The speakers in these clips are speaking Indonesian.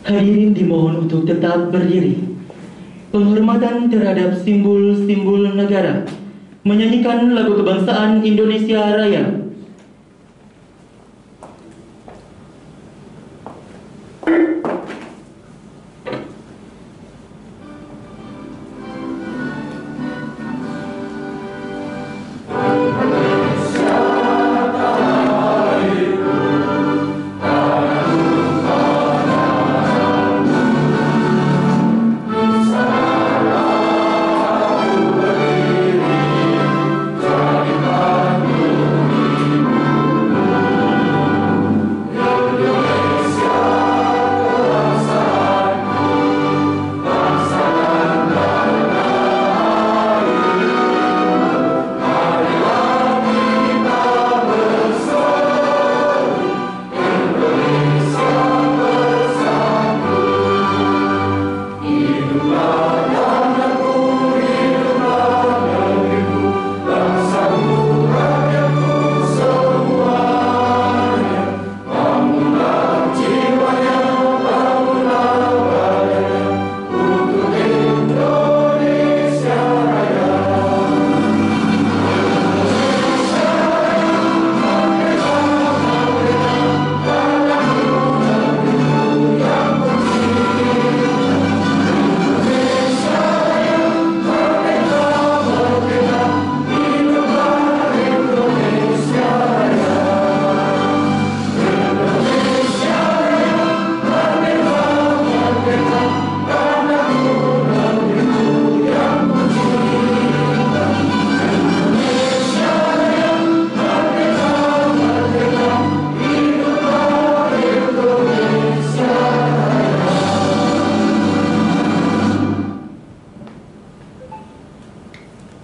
Hadirin dimohon untuk tetap berdiri. Penghormatan terhadap simbol-simbol negara. Menyanyikan lagu kebangsaan Indonesia Raya.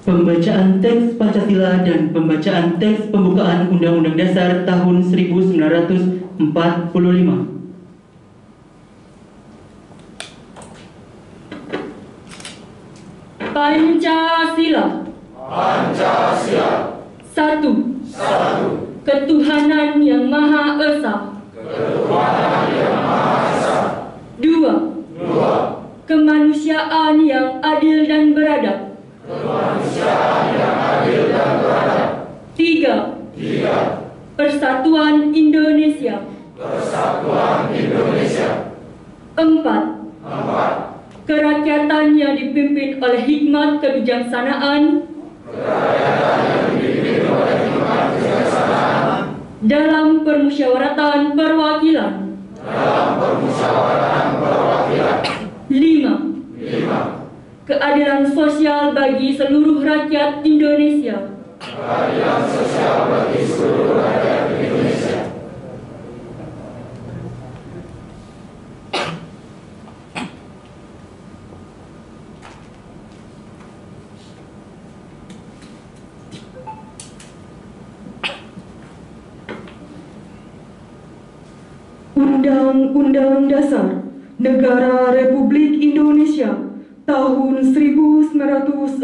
Pembacaan teks Pancasila dan pembacaan teks pembukaan Undang-Undang Dasar tahun 1945. Pancasila. Pancasila. Satu. Ketuhanan yang Maha Esa. Ketuhanan yang Maha Esa. Dua. Kemanusiaan yang adil dan beradab. Kemanusiaan yang adil dan beradab. Tiga. Persatuan Indonesia. Persatuan Indonesia. Empat. Kerakyatan yang dipimpin oleh hikmat kebijaksanaan. Kerakyatan yang dipimpin oleh hikmat kebijaksanaan. Dalam permusyawaratan perwakilan. Dalam permusyawaratan perwakilan. Lima. Keadilan sosial bagi seluruh rakyat Indonesia. Keadilan sosial bagi seluruh rakyat Indonesia. Undang-Undang Dasar Negara Republik Indonesia tahun 1945.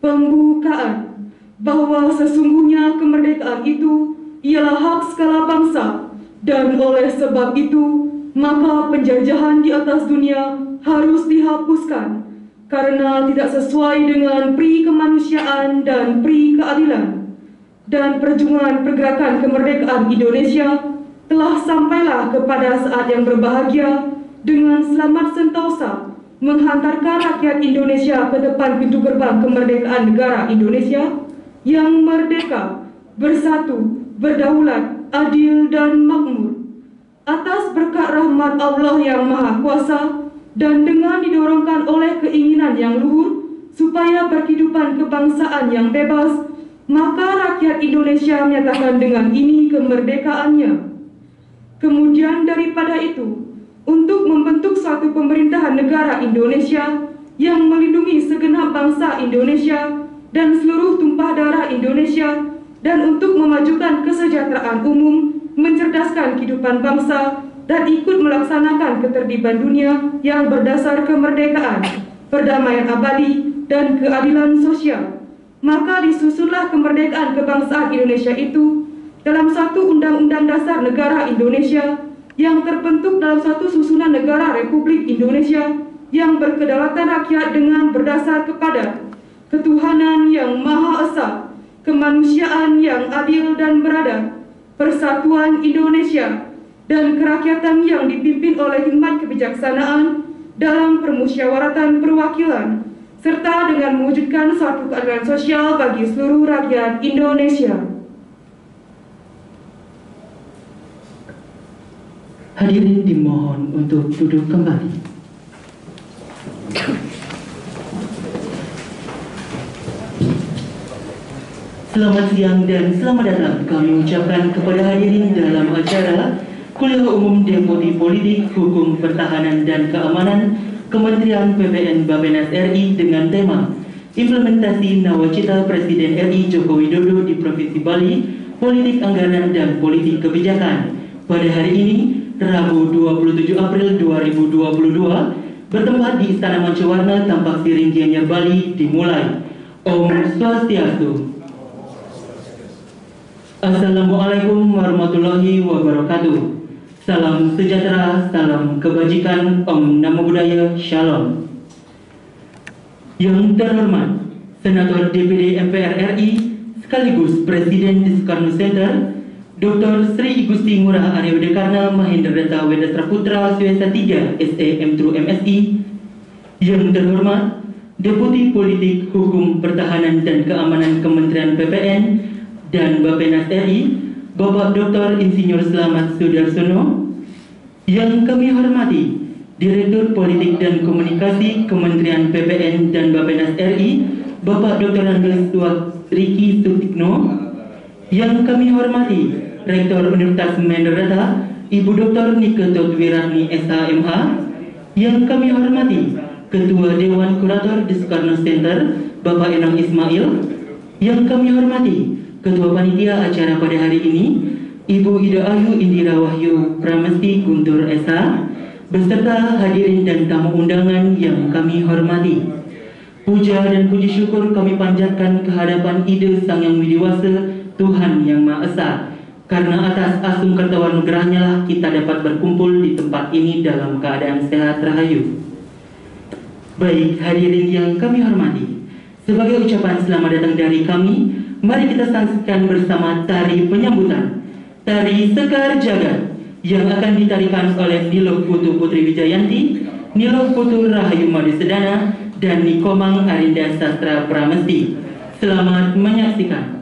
Pembukaan bahwa sesungguhnya kemerdekaan itu ialah hak segala bangsa, dan oleh sebab itu maka penjajahan di atas dunia harus dihapuskan karena tidak sesuai dengan pri kemanusiaan dan pri keadilan. Dan perjuangan pergerakan kemerdekaan Indonesia telah sampailah kepada saat yang berbahagia dengan selamat sentosa menghantarkan rakyat Indonesia ke depan pintu gerbang kemerdekaan negara Indonesia yang merdeka, bersatu, berdaulat, adil, dan makmur. Atas berkat rahmat Allah yang Maha Kuasa dan dengan didorongkan oleh keinginan yang luhur supaya berkehidupan kebangsaan yang bebas, maka rakyat Indonesia menyatakan dengan ini kemerdekaannya. Kemudian daripada itu, untuk membentuk suatu pemerintahan negara Indonesia yang melindungi segenap bangsa Indonesia dan seluruh tumpah darah Indonesia, dan untuk memajukan kesejahteraan umum, mencerdaskan kehidupan bangsa, dan ikut melaksanakan ketertiban dunia yang berdasar kemerdekaan, perdamaian abadi, dan keadilan sosial. Maka disusunlah kemerdekaan kebangsaan Indonesia itu dalam satu Undang-Undang Dasar Negara Indonesia yang terbentuk dalam satu susunan negara Republik Indonesia yang berkedaulatan rakyat dengan berdasar kepada ketuhanan yang Maha Esa, kemanusiaan yang adil dan beradab, persatuan Indonesia, dan kerakyatan yang dipimpin oleh hikmat kebijaksanaan dalam permusyawaratan perwakilan, serta dengan mewujudkan suatu keadilan sosial bagi seluruh rakyat Indonesia. Hadirin dimohon untuk duduk kembali. Selamat siang dan selamat datang kami ucapkan kepada hadirin dalam acara Kuliah Umum Deputi Politik, Hukum, Pertahanan dan Keamanan Kementerian PPN Bappenas RI dengan tema Implementasi Nawacita Presiden RI Joko Widodo di Provinsi Bali, Politik Anggaran dan Politik Kebijakan. Pada hari ini, Rabu 27 April 2022, bertempat di Istana Mancawarna, Tampak Siring, Gianyar, Bali, dimulai. Om Swastiastu. Assalamualaikum warahmatullahi wabarakatuh. Salam sejahtera, salam kebajikan, Om Namo Buddhaya, Shalom. Yang terhormat, Senator DPD MPR RI sekaligus Presiden di Soekarno Center, Dr. Sri Gusti Ngurah Arya Widekarna Mahendrata Wedastra Putra Swesta 3 SEM Tru MSI. Yang terhormat, Deputi Politik, Hukum, Pertahanan dan Keamanan Kementerian PPN dan Bappenas RI, Bapak Dr. Insinyur Slamet Sudarsono. Yang kami hormati, Direktur Politik dan Komunikasi Kementerian PPN dan Bappenas RI, Bapak Dr. Andes Riki Sutikno. Yang kami hormati, Rektor Universitas Mahendrata, Ibu Dr. Nike Totwirani SHMH. Yang kami hormati, Ketua Dewan Kurator di Soekarno Center, Bapak Enang Ismail. Yang kami hormati, Ketua Panitia acara pada hari ini, Ibu Ida Ayu Indira Wahyu Pramesti Guntur SH, beserta hadirin dan tamu undangan yang kami hormati. Puja dan puji syukur kami panjatkan kehadapan Ide Sang Yang Widiwasa, Tuhan Yang Maha Esa, karena atas asung kertawanugerahnya lah kita dapat berkumpul di tempat ini dalam keadaan sehat rahayu. Baik hadirin yang kami hormati, sebagai ucapan selamat datang dari kami, mari kita saksikan bersama tari penyambutan, tari Sekar Jagat, yang akan ditarikan oleh Nilo Putu Putri Wijayanti, Nilo Putu Rahayu Madu Sedana, dan Nikomang Arinda Sastra Pramesti. Selamat menyaksikan.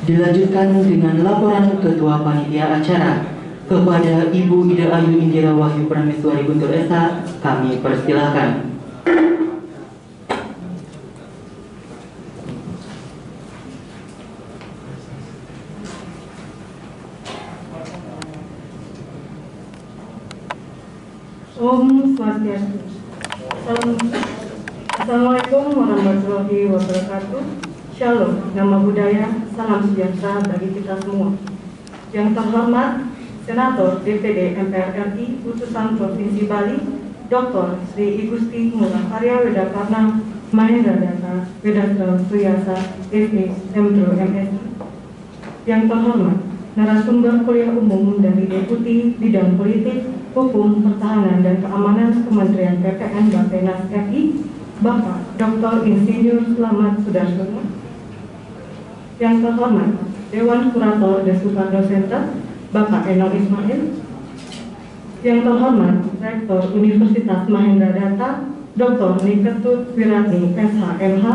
Dilanjutkan dengan laporan Ketua Panitia Acara. Kepada Ibu Ida Ayu Indira Wahyu Prameswari Guntur Esa, kami persilahkan. Om Swastiastu. Assalamualaikum warahmatullahi wabarakatuh. Shalom, nama budaya, salam sejahtera bagi kita semua. Yang terhormat Senator DPD MPR RI Utusan Provinsi Bali, Dr. Sri I Gusti Ngurah Arya Wedakarna Mahendra Data Wedastra Suyasa SP Mdro MSI. Yang terhormat narasumber kuliah umum dari Deputi Bidang Politik, Hukum, Pertahanan, dan Keamanan Kementerian PPN Bappenas RI, Bapak Dr. Insinyur Slamet Sudarsono. Yang terhormat Dewan Kurator The Soekarno Center, Bapak Eno Ismail. Yang terhormat Rektor Universitas Mahendra Data, Dr. Niketut Wiratni SHMH,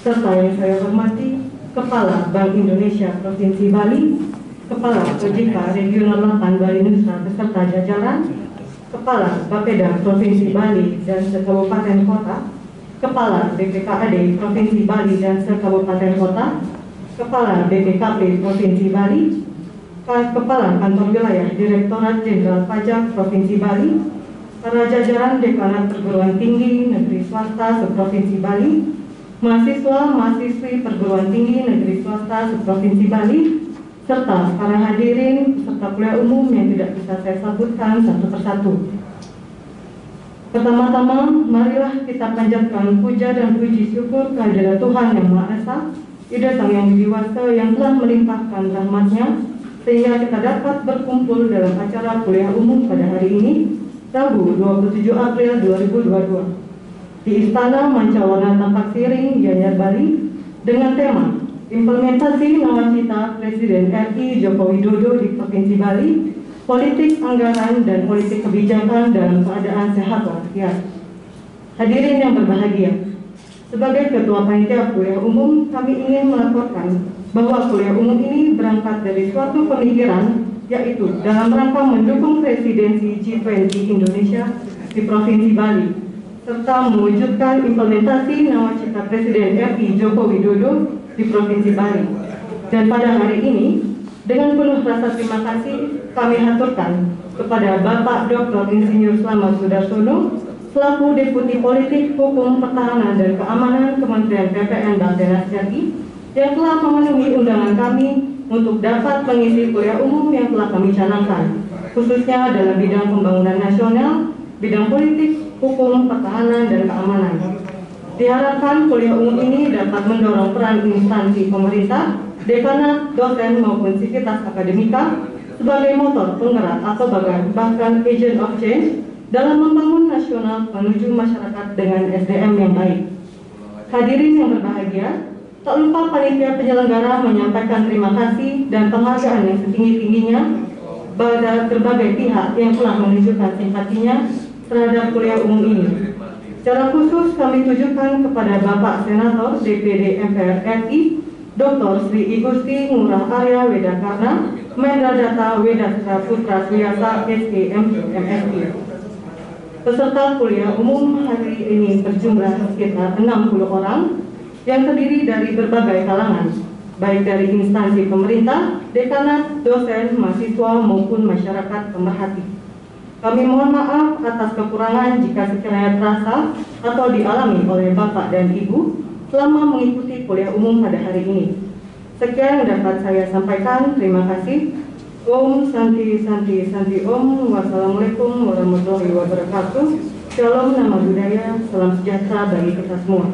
serta yang saya hormati Kepala Bank Indonesia Provinsi Bali, Kepala OJK Regional 8 Bali Nusa beserta jajaran, Kepala Bapeda Provinsi Bali dan Sekabupaten Kota, Kepala BPKAD Provinsi Bali dan Sekabupaten Kota, Kepala BPKP Provinsi Bali, Kepala Kantor Wilayah Direktorat Jenderal Pajak Provinsi Bali, para jajaran Dekanat Perguruan Tinggi Negeri Swasta Seprovinsi Bali, mahasiswa-mahasiswi Perguruan Tinggi Negeri Swasta Seprovinsi Bali, serta para hadirin peserta kuliah umum yang tidak bisa saya sebutkan satu persatu. Pertama-tama, marilah kita panjatkan puja dan puji syukur kehadirat Tuhan Yang Maha Esa, Ida Sang Yang Widiwasa yang telah melimpahkan rahmat-Nya sehingga kita dapat berkumpul dalam acara kuliah umum pada hari ini, Rabu 27 April 2022, di Istana Mancawarna Tampak Siring, Gianyar, Bali, dengan tema Implementasi Nawacita Presiden RI Joko Widodo di Provinsi Bali, Politik Anggaran dan Politik Kebijakan dalam Keadaan Sehat Walafiat. Hadirin yang berbahagia, sebagai Ketua Panitia Kuliah Umum, kami ingin melaporkan bahwa kuliah umum ini berangkat dari suatu pemikiran, yaitu dalam rangka mendukung presidensi G20 Indonesia di Provinsi Bali, serta mewujudkan implementasi Nawacita Presiden RI Joko Widodo di Provinsi Bali. Dan pada hari ini, dengan penuh rasa terima kasih, kami haturkan kepada Bapak Dr. Insinyur Slamet Sudarsono, selaku Deputi Politik, Hukum, Pertahanan, dan Keamanan Kementerian PPN Bappenas RI, yang telah memenuhi undangan kami untuk dapat mengisi kuliah umum yang telah kami canangkan, khususnya dalam bidang pembangunan nasional, bidang politik, hukum, pertahanan, dan keamanan. Diharapkan kuliah umum ini dapat mendorong peran instansi pemerintah, dekanat, dosen, maupun sivitas akademika sebagai motor penggerak atau bahkan agent of change dalam membangun nasional menuju masyarakat dengan SDM yang baik. Hadirin yang berbahagia, tak lupa panitia penyelenggara menyampaikan terima kasih dan penghargaan yang setinggi-tingginya pada berbagai pihak yang telah menunjukkan simpatinya terhadap kuliah umum ini. Secara khusus kami tujukan kepada Bapak Senator DPD MPR RI, Dr. Sri I Gusti Ngurah Arya Wedakarna Mahendra Data Wedastra Putra Suyasa SP MSI. Peserta kuliah umum hari ini berjumlah sekitar 60 orang yang terdiri dari berbagai kalangan, baik dari instansi pemerintah, dekanat, dosen, mahasiswa, maupun masyarakat pemerhati. Kami mohon maaf atas kekurangan jika sekiranya terasa atau dialami oleh Bapak dan Ibu selama mengikuti kuliah umum pada hari ini. Sekian yang dapat saya sampaikan. Terima kasih. Om Santi Santi Santi Om. Wassalamualaikum warahmatullahi wabarakatuh. Shalom, nama budaya, salam sejahtera bagi kita semua.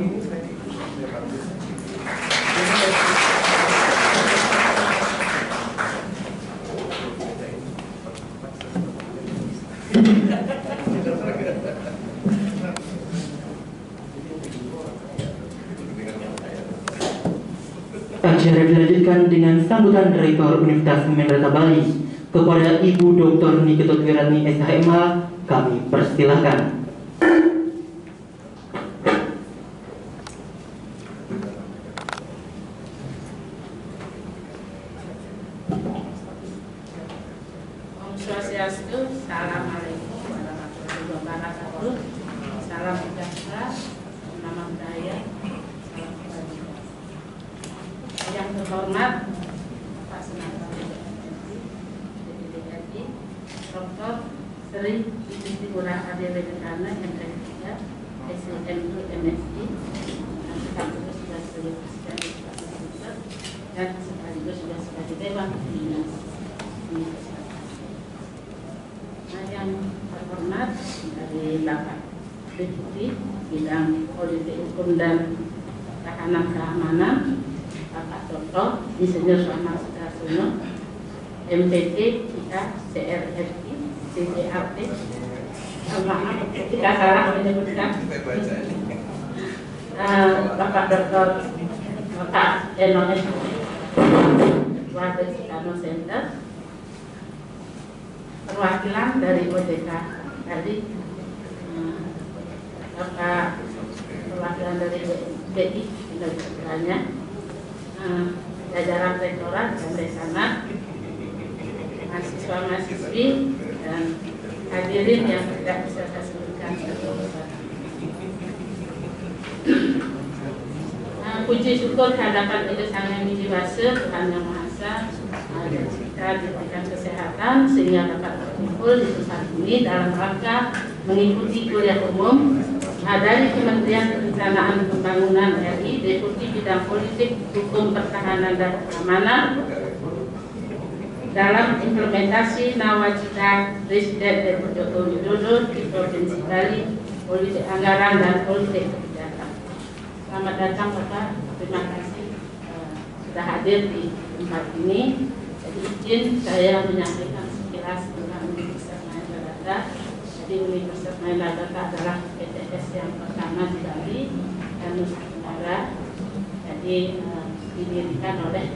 Acara dilanjutkan dengan sambutan Rektor Universitas Mahendra Bali. Kepada Ibu Dr. Niketut Wiratni SHMH, kami persilahkan. Swastiastu, Assalamualaikum warahmatullahi wabarakatuh. Salam sejahtera, nama budaya, salam kebajikan. Yang terhormat Pak Senator DPD Dr. Sri Igusti Ngurah ADWDKarna MPR3 SMU MSI sekaligus juga sebagai Presiden dan sekaligus juga sebagai Dewan Pembina Universitas. Nah, yang terhormat dari Bapak Deputi Bidang Politik Hukum dan Tahanan Keamanan Bapak Dr. Insinyur Selamat Sudarsono MPT kita CRRI CCRT. Maaf ketika salah menyebutkan. Bapak Dr. Bapak Eno Warga Soekarno Center, perwakilan dari OJK tadi, Bapak perwakilan dari BI Indonesia, jajaran rektorat dan dekanat, mahasiswa-mahasiswi dan hadirin yang tidak bisa saya sebutkan satu-satu. Puji syukur kehadapan itu Sang Yang Widiwasa, Tuhan Yang Maha Esa, kita diberikan kesehatan sehingga dapat berkumpul di tempat ini dalam rangka mengikuti kuliah umum dari Kementerian Perencanaan Pembangunan RI, Deputi Bidang Politik, Hukum, Pertahanan dan Keamanan dalam implementasi nawacita Presiden Republik Joko Widodo di Provinsi Bali, politik anggaran dan politik kebijakan. Selamat datang Bapak, terima kasih sudah hadir di tempat ini. Jadi izin saya menyampaikan sekilas tentang Universitas Mahendra. Jadi Universitas Mahendra adalah PTS yang pertama di Bali dan Nusa Tenggara. Jadi didirikan oleh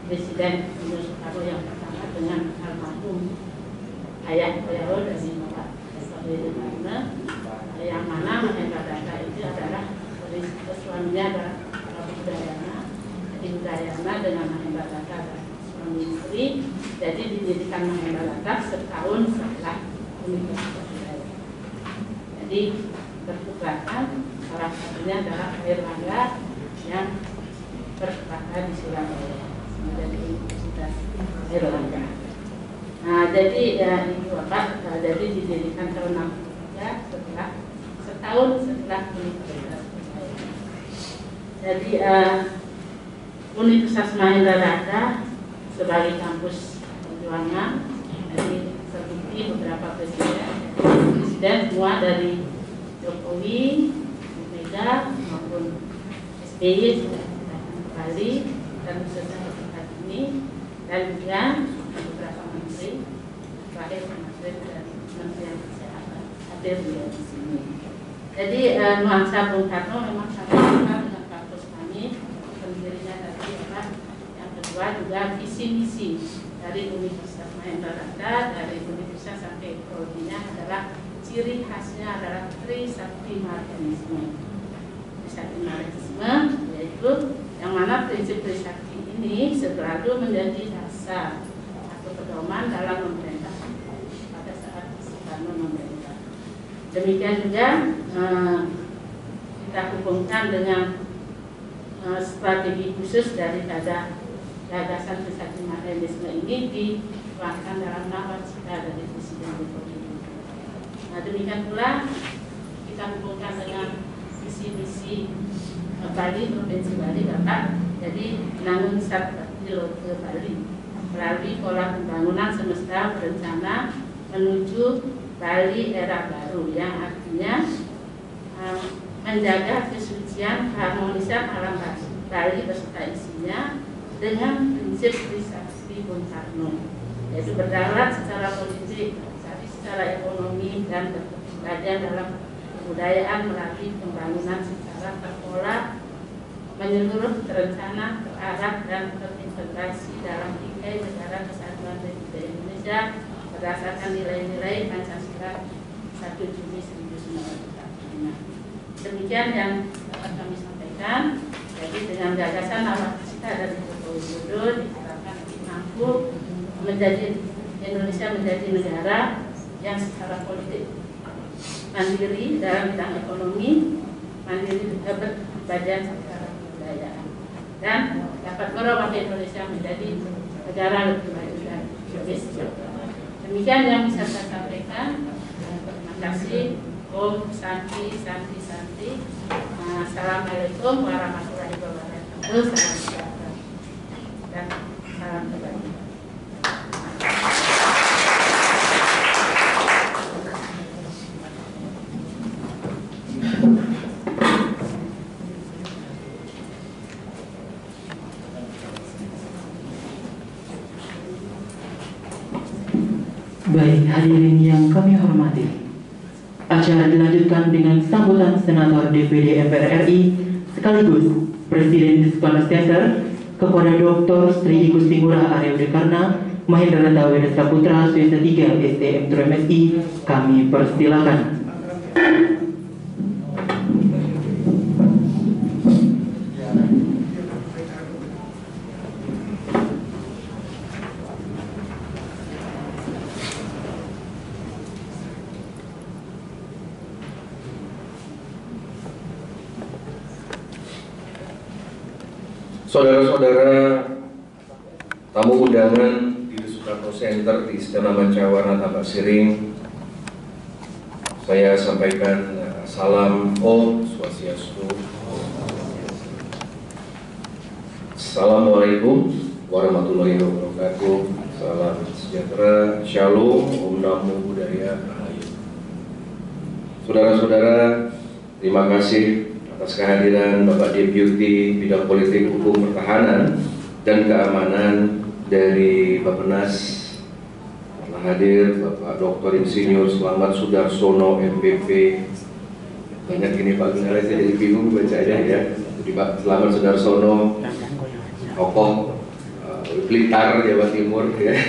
Presiden Soekarno yang pertama dengan almarhum ayah beliau dari Bapak Soekarno, yang mana Mahendra Data itu adalah suaminya adalah Udayana. Jadi Udayana dengan Mahendra Data adalah suami istri. Jadi didirikan Mahendra Data setahun setelah Universitas Udayana. Jadi berkeberatan salah satunya adalah Airlangga yang berkeberatan di Surabaya menjadi Universitas Airlangga. Nah, jadi ya itu Bapak, jadi didirikan tahun 63 setelah setahun setelah Universitas Udayana. Jadi Universitas Mahendra Data sebagai kampus perjuangan, jadi terbukti beberapa presiden semua dari Jokowi, Mega maupun SBY sudah datang ke Bali dan khususnya tempat ini, dan juga beberapa menteri, terakhir menteri dan menteri yang kesehatan hadir di sini. Jadi nuansa Bung Karno memang sangat dekat dengan kampus kami, pendirinya tadi Bapak. Yang kedua juga visi misi dari Universitas Mahendra Data, dari universitas sampai prodinya adalah ciri khasnya adalah Trisaktimaranisme. Trisaktimaranisme yaitu yang mana prinsip Trisakti ini selalu menjadi dasar atau pedoman dalam memerintah pada saat Soekarno memerintah. Demikian juga kita hubungkan dengan strategi khusus daripada gagasan Trisaktimaranisme ini dituangkan dalam nawacita dari Presiden Jokowi. Nah, demikian pula kita hubungkan dengan visi-misi Bali, Provinsi Bali Bapak. Jadi namun Satpil ke Bali melalui pola pembangunan semesta berencana menuju Bali era baru, yang artinya menjaga kesucian keharmonisan alam Bali beserta isinya dengan prinsip Trisakti Bung Karno, yaitu berdaulat secara politik, secara ekonomi, dan berkeadilan dalam kebudayaan melalui pembangunan secara terpola, menyeluruh, terencana, terarah, dan terintegrasi dalam tiga negara kesatuan Republik Indonesia berdasarkan nilai-nilai Pancasila 1 Juni 1945. Demikian yang dapat kami sampaikan. Jadi dengan gagasan nawacita dari Joko Widodo diharapkan mampu menjadi Indonesia menjadi negara yang secara politik mandiri dalam bidang ekonomi, mandiri berbadan secara kebudayaan, dan dapat merubah Indonesia menjadi negara lebih maju dan lebih sejahtera. Demikian yang bisa saya sampaikan. Terima kasih. Om Santi Santi Santi. Assalamualaikum warahmatullahi wabarakatuh. Salam sejahtera dan salam kebajikan. Baik, hadirin yang kami hormati, acara dilanjutkan dengan sambutan Senator DPD MPR RI sekaligus Presiden Diskono Center kepada Dr. Sri Igusti Ngurah Arya Widikarna Mahendrata Wedastra Putra Swasta 3 STM MSI. Kami persilakan. Saudara-saudara, tamu undangan di Soekarno Center di Istana Manca Warna Tambak Siring, saya sampaikan salam Om Swastiastu. Assalamualaikum warahmatullahi wabarakatuh. Salam sejahtera, Shalom, Om Namo Buddhaya, Rahayu. Saudara-saudara, terima kasih atas kehadiran Bapak Deputi Bidang Politik, Hukum, Pertahanan, dan Keamanan dari Bappenas. Telah hadir Bapak Dr. Insinyur Slamet Sudarsono MPP. Banyak ini Pak Gunara, saya jadi bingung bacanya ya. Jadi Pak Slamet Sudarsono, tokoh Blitar, Jawa Timur ya.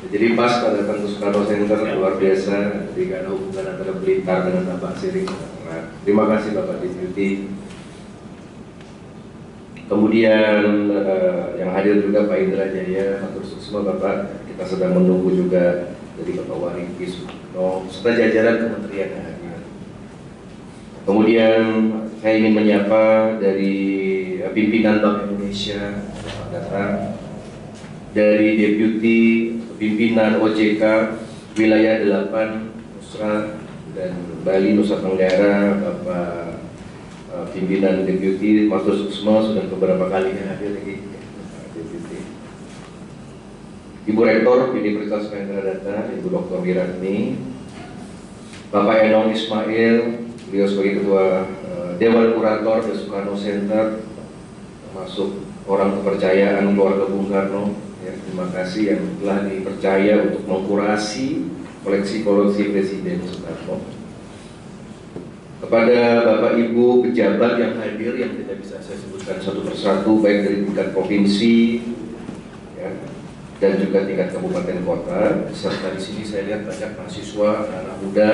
Jadi pas pada datang ke Soekarno Center luar biasa, jadi karena hubungan antara Blitar dengan Tambak Siring. Terima kasih Bapak Deputi. Kemudian yang hadir juga Pak Indra Jaya, matur suksma Bapak. Kita sedang menunggu juga dari Bapak Wali Kisno serta jajaran kementerian yang hadir. Kemudian saya ingin menyapa dari pimpinan Bank Indonesia, Pak datang, dari Deputi Pimpinan OJK Wilayah 8 Nusra dan Bali Nusa Tenggara, Bapak Pimpinan Deputi Matur Suksma sudah beberapa kali hadir lagi. Ibu Rektor Universitas Mahendra Ibu Dr. Wiratni, Bapak Enong Ismail, beliau sebagai Ketua Dewan Kurator di Soekarno Center, termasuk orang kepercayaan keluarga Bung Karno. Ya, terima kasih yang telah dipercaya untuk mengkurasi koleksi-koleksi Presiden Soekarno. Kepada Bapak Ibu pejabat yang hadir yang tidak bisa saya sebutkan satu persatu, baik dari tingkat provinsi ya, dan juga tingkat kabupaten kota, serta di sini saya lihat banyak mahasiswa, anak muda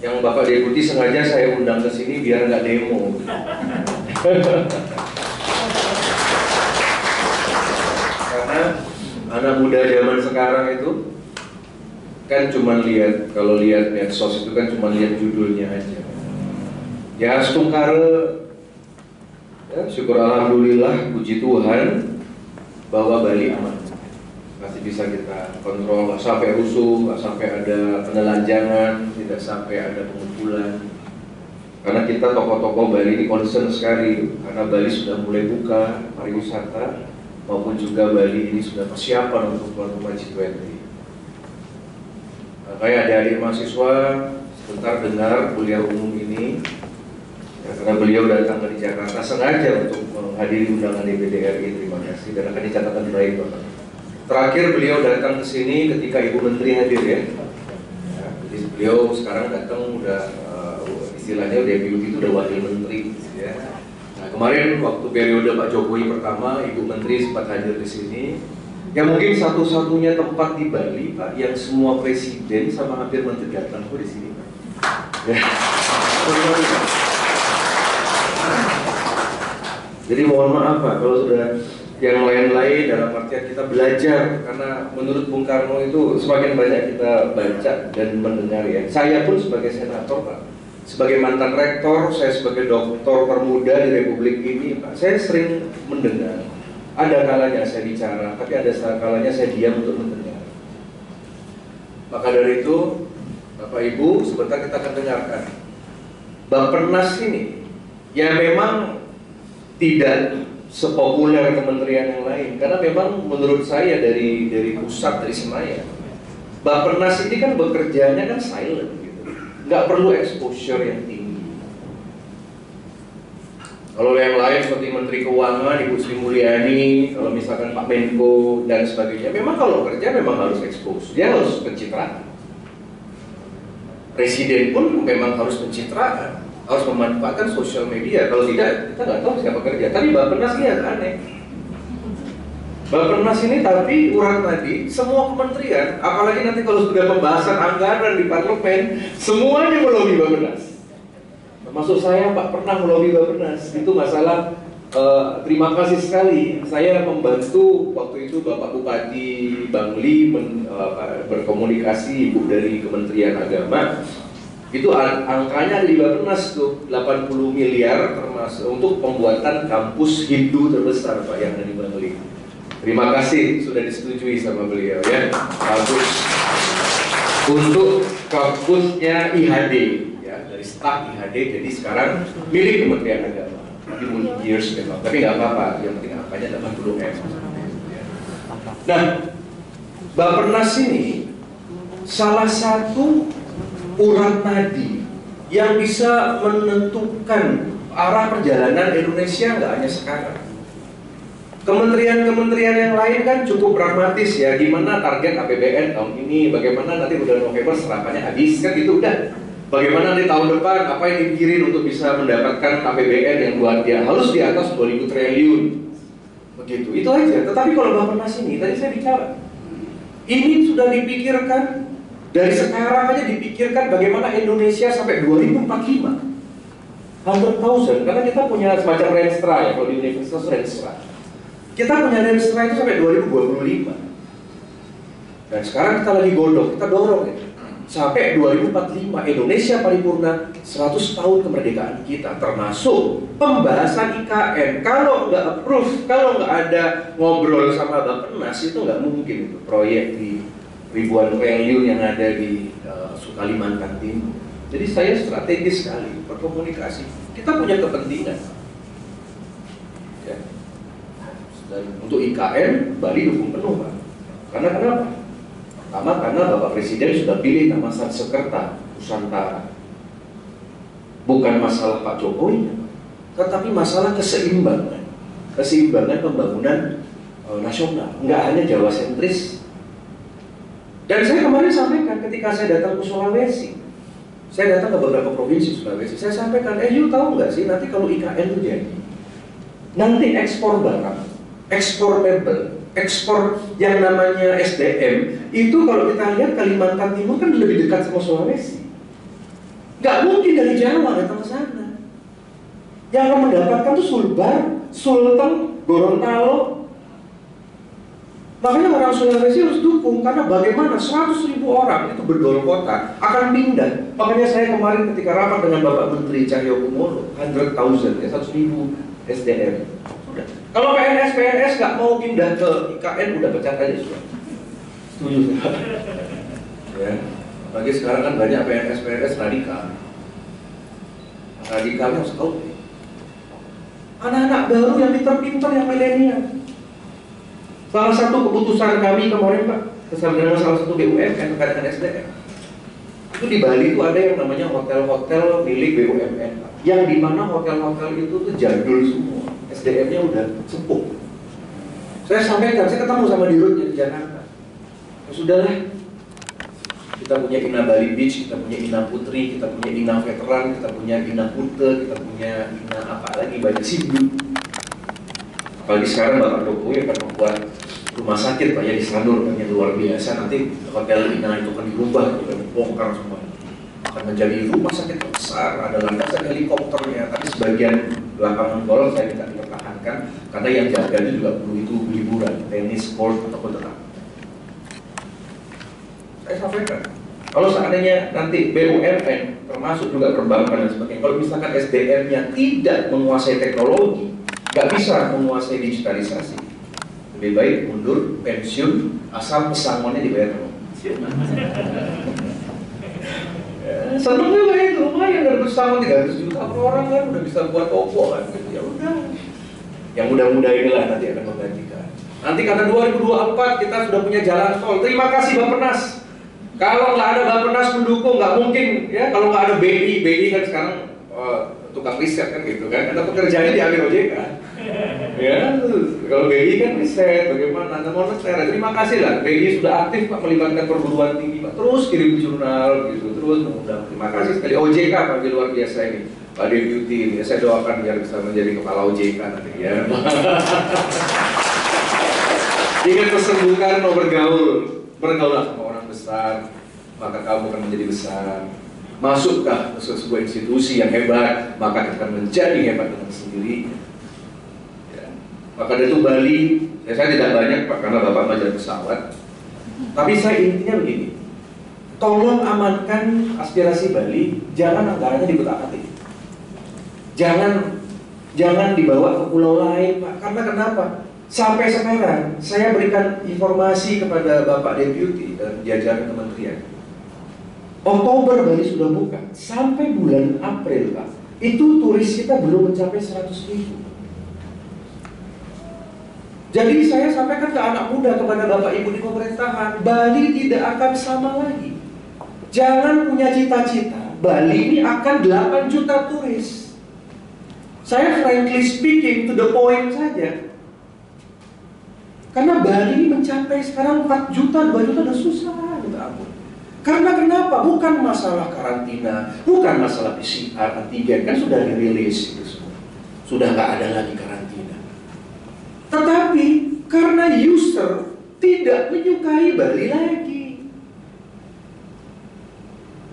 yang Bapak Deputi sengaja saya undang ke sini biar nggak demo. Karena anak muda zaman sekarang itu kan cuma lihat, kalau lihat medsos itu kan cuma lihat judulnya aja. Ya setungkara, ya, syukur alhamdulillah, puji Tuhan bahwa Bali aman, masih bisa kita kontrol, nggak sampai rusuh, nggak sampai ada penelanjangan, tidak sampai ada pengumpulan. Karena kita tokoh-tokoh Bali ini concern sekali, karena Bali sudah mulai buka pariwisata, maupun juga Bali ini sudah persiapan untuk tuan rumah G20. Kayak adik-adik mahasiswa sebentar dengar kuliah umum ini ya, karena beliau datang dari Jakarta sengaja untuk menghadiri undangan DPD RI. Terima kasih dan akan dicatatkan baik Bapak. Terakhir beliau datang ke sini ketika Ibu Menteri hadir ya. Jadi beliau sekarang datang udah istilahnya deputi itu udah wakil menteri ya. Nah, kemarin waktu periode Pak Jokowi pertama Ibu Menteri sempat hadir di sini. Ya mungkin satu-satunya tempat di Bali Pak yang semua presiden sama hampir menteri datang di sini Pak. Ya. Jadi mohon maaf Pak kalau sudah yang lain-lain dalam artian kita belajar, karena menurut Bung Karno itu semakin banyak kita baca dan mendengar ya. Saya pun sebagai senator Pak, sebagai mantan rektor, saya sebagai doktor termuda di Republik ini Pak, saya sering mendengar. Ada kalanya saya bicara, tapi ada kalanya saya diam untuk mendengar. Maka dari itu Bapak Ibu, sebentar kita akan dengarkan Bappenas ini ya memang tidak sepopuler kementerian yang lain, karena memang menurut saya dari pusat, dari Senayan, Bappenas ini kan bekerjanya kan silent gitu, nggak perlu exposure yang tinggi. Kalau yang lain seperti Menteri Keuangan Ibu Sri Mulyani, kalau misalkan Pak Menko dan sebagainya, memang kalau kerja memang harus expose, dia harus pencitraan. Presiden pun memang harus pencitraan, harus memanfaatkan sosial media. Kalau tidak, kita nggak tahu siapa kerja. Tapi Bappenas ini agak aneh. Bappenas ini tapi urat nadi semua kementerian, apalagi nanti kalau sudah pembahasan anggaran di parlemen, semuanya melobi Bappenas. Termasuk saya Pak pernah melobi Bappenas. Itu masalah. Terima kasih sekali. Saya membantu waktu itu Bapak Bupati Bangli berkomunikasi Ibu dari Kementerian Agama. Itu angkanya di Bappenas tuh 80 miliar termasuk untuk pembuatan kampus Hindu terbesar Pak yang ada di Bangli. Terima kasih sudah disetujui sama beliau ya. Kampus untuk kampusnya IHD ya, dari staf IHD jadi sekarang milik Kementerian Agama. Tapi multi years memang, tapi nggak apa-apa. Yang penting angkanya 80 M. Nah, Bappenas ini salah satu urat nadi yang bisa menentukan arah perjalanan Indonesia nggak hanya sekarang. Kementerian-kementerian yang lain kan cukup pragmatis ya, gimana target APBN tahun ini, bagaimana nanti bulan November serapannya habis kan gitu udah. Bagaimana di tahun depan apa yang dipikirin untuk bisa mendapatkan APBN yang luar biasa harus di atas 2.000 triliun begitu, itu aja. Tetapi kalau Bappenas ini tadi saya bicara, ini sudah dipikirkan dari sekarang aja, dipikirkan bagaimana Indonesia sampai 2045 100.000, karena kita punya semacam renstra ya, kalau di universitas renstra kita punya renstra itu sampai 2025 dan sekarang kita lagi godok, kita dorong ya sampai 2045 Indonesia paripurna 100 tahun kemerdekaan kita, termasuk pembahasan IKN. Kalau nggak approve, kalau nggak ada ngobrol sama Bappenas itu nggak mungkin itu proyek di ribuan triliun yang ada di Kalimantan Timur. Jadi saya strategis sekali berkomunikasi. Kita punya kepentingan. Ya. Dan untuk IKN Bali dukung penuh Pak. Karena kenapa? Pertama karena Bapak Presiden sudah pilih nama Sanskerta Nusantara. Bukan masalah Pak Jokowi, tetapi masalah keseimbangan pembangunan nasional, nggak hanya Jawa sentris. Dan saya kemarin sampaikan ketika saya datang ke Sulawesi, saya datang ke beberapa provinsi Sulawesi, saya sampaikan, you tahu nggak sih nanti kalau IKN itu jadi, nanti ekspor barang, ekspor mebel, ekspor yang namanya SDM itu kalau kita lihat Kalimantan Timur kan lebih dekat sama Sulawesi. Nggak mungkin dari Jawa datang ke sana. Yang akan mendapatkan itu Sulbar, Sulteng, Gorontalo. Makanya orang Sulawesi harus dukung, karena bagaimana 100.000 orang itu berdol kota akan pindah. Makanya saya kemarin ketika rapat dengan Bapak Menteri Cahyokumolo, 100.000 ya, 100.000 SDM. Sudah. Kalau PNS nggak mau pindah ke IKN, udah pecat aja sudah. Setuju. Ya. Bagi sekarang kan banyak PNS radikal. Radikalnya harus tahu. Anak-anak baru yang pintar-pintar, yang milenial. Salah satu keputusan kami kemarin Pak, dengan salah satu BUMN terkait dengan SDM. Itu di Bali itu ada yang namanya hotel-hotel milik BUMN, Pak. Yang dimana hotel-hotel itu tuh jadul semua, SDM-nya udah sepuh. Saya sampaikan, saya ketemu sama dirutnya di Jakarta. Ya sudahlah, kita punya Ina Bali Beach, kita punya Ina Putri, kita punya Ina Veteran, kita punya Ina Kute, kita punya Ina apa lagi, banyak Sindu. Apalagi sekarang Bapak Jokowi akan membuat rumah sakit Pak ya di Sanur yang luar biasa. Nanti hotel Ina itu akan dirubah, akan dibongkar semua, akan menjadi rumah sakit besar, ada landasan helikopternya. Tapi sebagian lapangan golf saya tidak dipertahankan Karena yang jaga itu juga perlu itu hiburan, tenis, sport, ataupun tetap. Saya sampaikan, kalau seandainya nanti BUMN, termasuk juga perbankan dan sebagainya, kalau misalkan SDM-nya tidak menguasai teknologi, nggak bisa menguasai digitalisasi, lebih baik mundur, pensiun, asal pesangonnya dibayar. Seneng juga itu, lumayan dari pesangon 300 juta per orang kan, udah bisa buat toko kan, gitu. Ya udah. Yang muda-muda inilah nanti akan menggantikan. Nanti kata 2024 kita sudah punya jalan tol. Terima kasih Bappenas. Kalau nggak ada Bappenas mendukung, nggak mungkin ya. Kalau nggak ada BI kan sekarang tukang riset kan gitu kan. Karena pekerjaannya diambil OJK. Ya, kalau BI kan riset bagaimana. Terima kasih lah. BI sudah aktif Pak melibatkan perguruan tinggi Pak. Terus kirim jurnal gitu. Terus mengundang. Terima kasih sekali OJK Pak, luar biasa ini. Pak Deputi, ya saya doakan biar bisa menjadi kepala OJK nanti ya. Ingat pesan Bung Karno, bergaulah sama orang besar, maka kamu akan menjadi besar. Masuklah ke sebuah institusi yang hebat, maka kita akan menjadi hebat dengan sendiri. Ya. Maka dari itu Bali, ya saya tidak banyak Pak, karena Bapak belajar pesawat. Tapi saya intinya begini, tolong amankan aspirasi Bali, jangan anggarannya dikutak-atik. Jangan dibawa ke pulau lain, Pak. Karena kenapa? Sampai sekarang saya berikan informasi kepada Bapak Deputi dan jajaran kementerian. Oktober Bali sudah buka, sampai bulan April, Pak. Itu turis kita belum mencapai 100.000. Jadi saya sampaikan ke anak muda, kepada Bapak Ibu di pemerintahan, Bali tidak akan sama lagi. Jangan punya cita-cita Bali ini akan 8 juta turis. Saya frankly speaking to the point saja. Karena Bali ini mencapai sekarang 4 juta, 2 juta udah susah, gitu ampun. Karena kenapa? Bukan masalah karantina, bukan masalah PCR, antigen, kan sudah dirilis itu semua. Sudah nggak ada lagi karantina. Tetapi karena user tidak menyukai Bali lagi.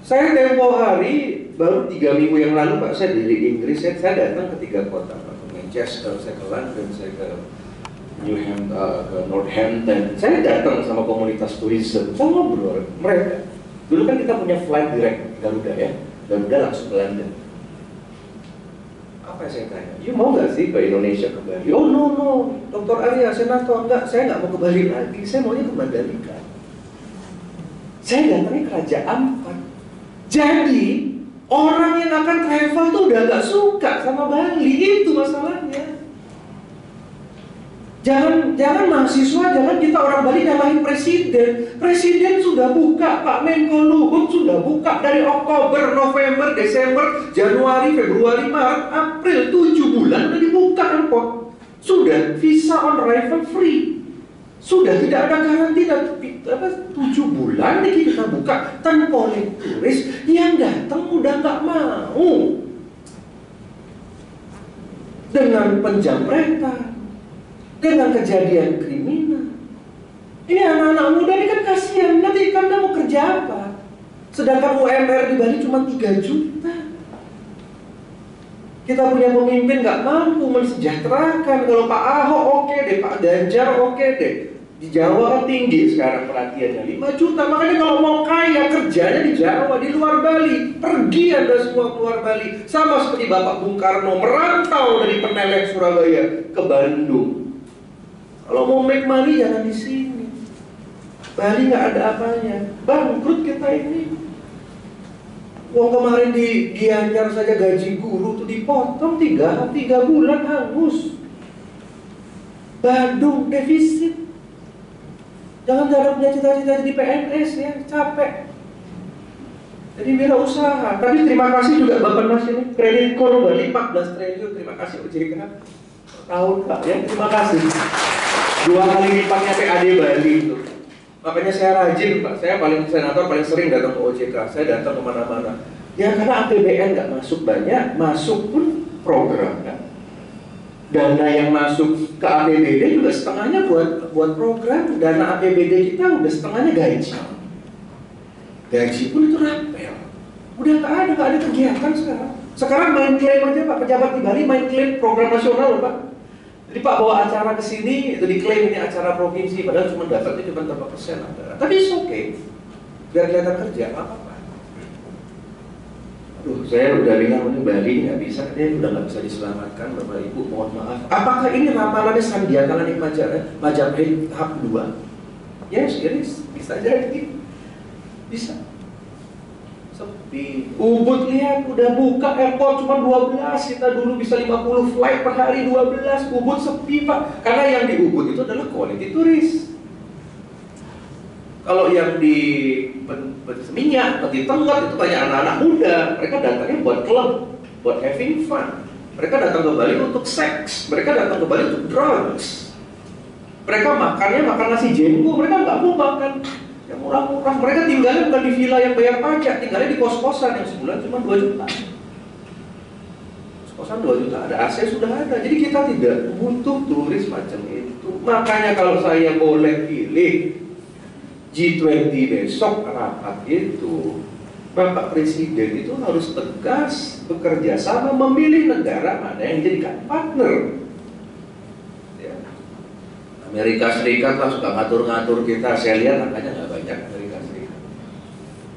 Saya tempo hari, baru 3 minggu yang lalu Pak, saya dari Inggris, saya datang ke 3 kota Pak, ke Manchester, saya ke London, saya ke ke Northampton. Saya datang sama komunitas tourism, saya ngobrol mereka. Dulu kan kita punya flight direct Garuda ya, Garuda langsung ke London. Apa yang saya tanya? You mau nggak sih ke Indonesia, ke Bali? Oh no, Dr. Arya, senator, enggak, saya nggak mau ke Bali lagi, saya maunya ke Mandalika. Saya datangnya ke Raja Ampat. Jadi orang yang akan travel tuh udah gak suka sama Bali, itu masalahnya. Jangan mahasiswa, jangan kita orang Bali nyalahin presiden. Presiden sudah buka, Pak Menko Luhut sudah buka dari Oktober, November, Desember, Januari, Februari, Maret, April, 7 bulan udah dibuka airport. Sudah visa on arrival free. Sudah tidak ada karantina, 7 bulan lagi kita buka tanpa oleh turis yang datang udah nggak mau. Dengan penjamretan, dengan kejadian kriminal. Ini anak-anak muda ini kan kasihan, nanti Anda mau kerja apa? Sedangkan UMR di Bali cuma 3 juta. Kita punya pemimpin nggak mampu mensejahterakan. Kalau Pak Ahok oke deh, Pak Ganjar oke deh. Di Jawa kan tinggi sekarang perhatiannya 5 juta. Makanya kalau mau kaya kerjanya di Jawa, di luar Bali. Pergi Anda semua keluar Bali. Sama seperti Bapak Bung Karno merantau dari Penelek Surabaya ke Bandung. Kalau mau make money jangan di sini. Bali nggak ada apanya. Bangkrut kita ini. Wong kemarin di Gianyar saja gaji guru tuh dipotong 3 bulan hangus. Bandung defisit. Jangan punya cita-cita jadi PNS ya, capek. Jadi wirausaha. Tapi terima kasih juga Bappenas ini, kredit Kor Bali 14 triliun. Terima kasih OJK. Tahun Pak ya, terima kasih. 2 kali lipatnya PAD Bali itu. Makanya saya rajin Pak, saya senator paling sering datang ke OJK. Saya datang kemana-mana. Ya karena APBN nggak masuk banyak, masuk pun program kan. Dana yang masuk ke APBD juga setengahnya buat program. Dana APBD kita udah setengahnya gaji. Gaji pun itu rapel. Udah nggak ada kegiatan sekarang. Sekarang main klaim aja Pak, pejabat di Bali main klaim program nasional Pak. Jadi Pak bawa acara ke sini, itu diklaim ini acara provinsi, padahal cuma dapatnya cuma berapa persen anggaran. Tapi it's okay, biar kelihatan kerja, apa-apa. Aduh, saya udah bilang ini Bali nggak bisa, udah nggak bisa diselamatkan, Bapak Ibu, mohon maaf. Apakah ini ramalannya Sandiaga Uno Majapahit tahap 2? Yes, bisa jadi, bisa. Sepi. Ubud lihat udah buka airport cuma 12, kita dulu bisa 50 flight per hari 12. Ubud sepi Pak, karena yang di Ubud itu adalah quality turis. Kalau yang di Seminyak atau di Tenggat itu banyak anak-anak muda, mereka datangnya buat klub, buat having fun. Mereka datang ke Bali untuk seks, mereka datang ke Bali untuk drugs. Mereka makannya makan nasi jenggo, mereka nggak mau makan yang murah-murah. Mereka tinggalnya bukan di villa yang bayar pajak, tinggalnya di kos-kosan yang sebulan cuma 2 juta. Kos-kosan 2 juta, ada AC sudah ada. Jadi kita tidak butuh turis macam itu. Makanya kalau saya boleh pilih G20 besok rapat itu, Bapak Presiden itu harus tegas bekerja sama memilih negara mana yang dijadikan partner. Ya. Amerika Serikat lah suka ngatur-ngatur kita, saya lihat angkanya nggak banyak Amerika Serikat.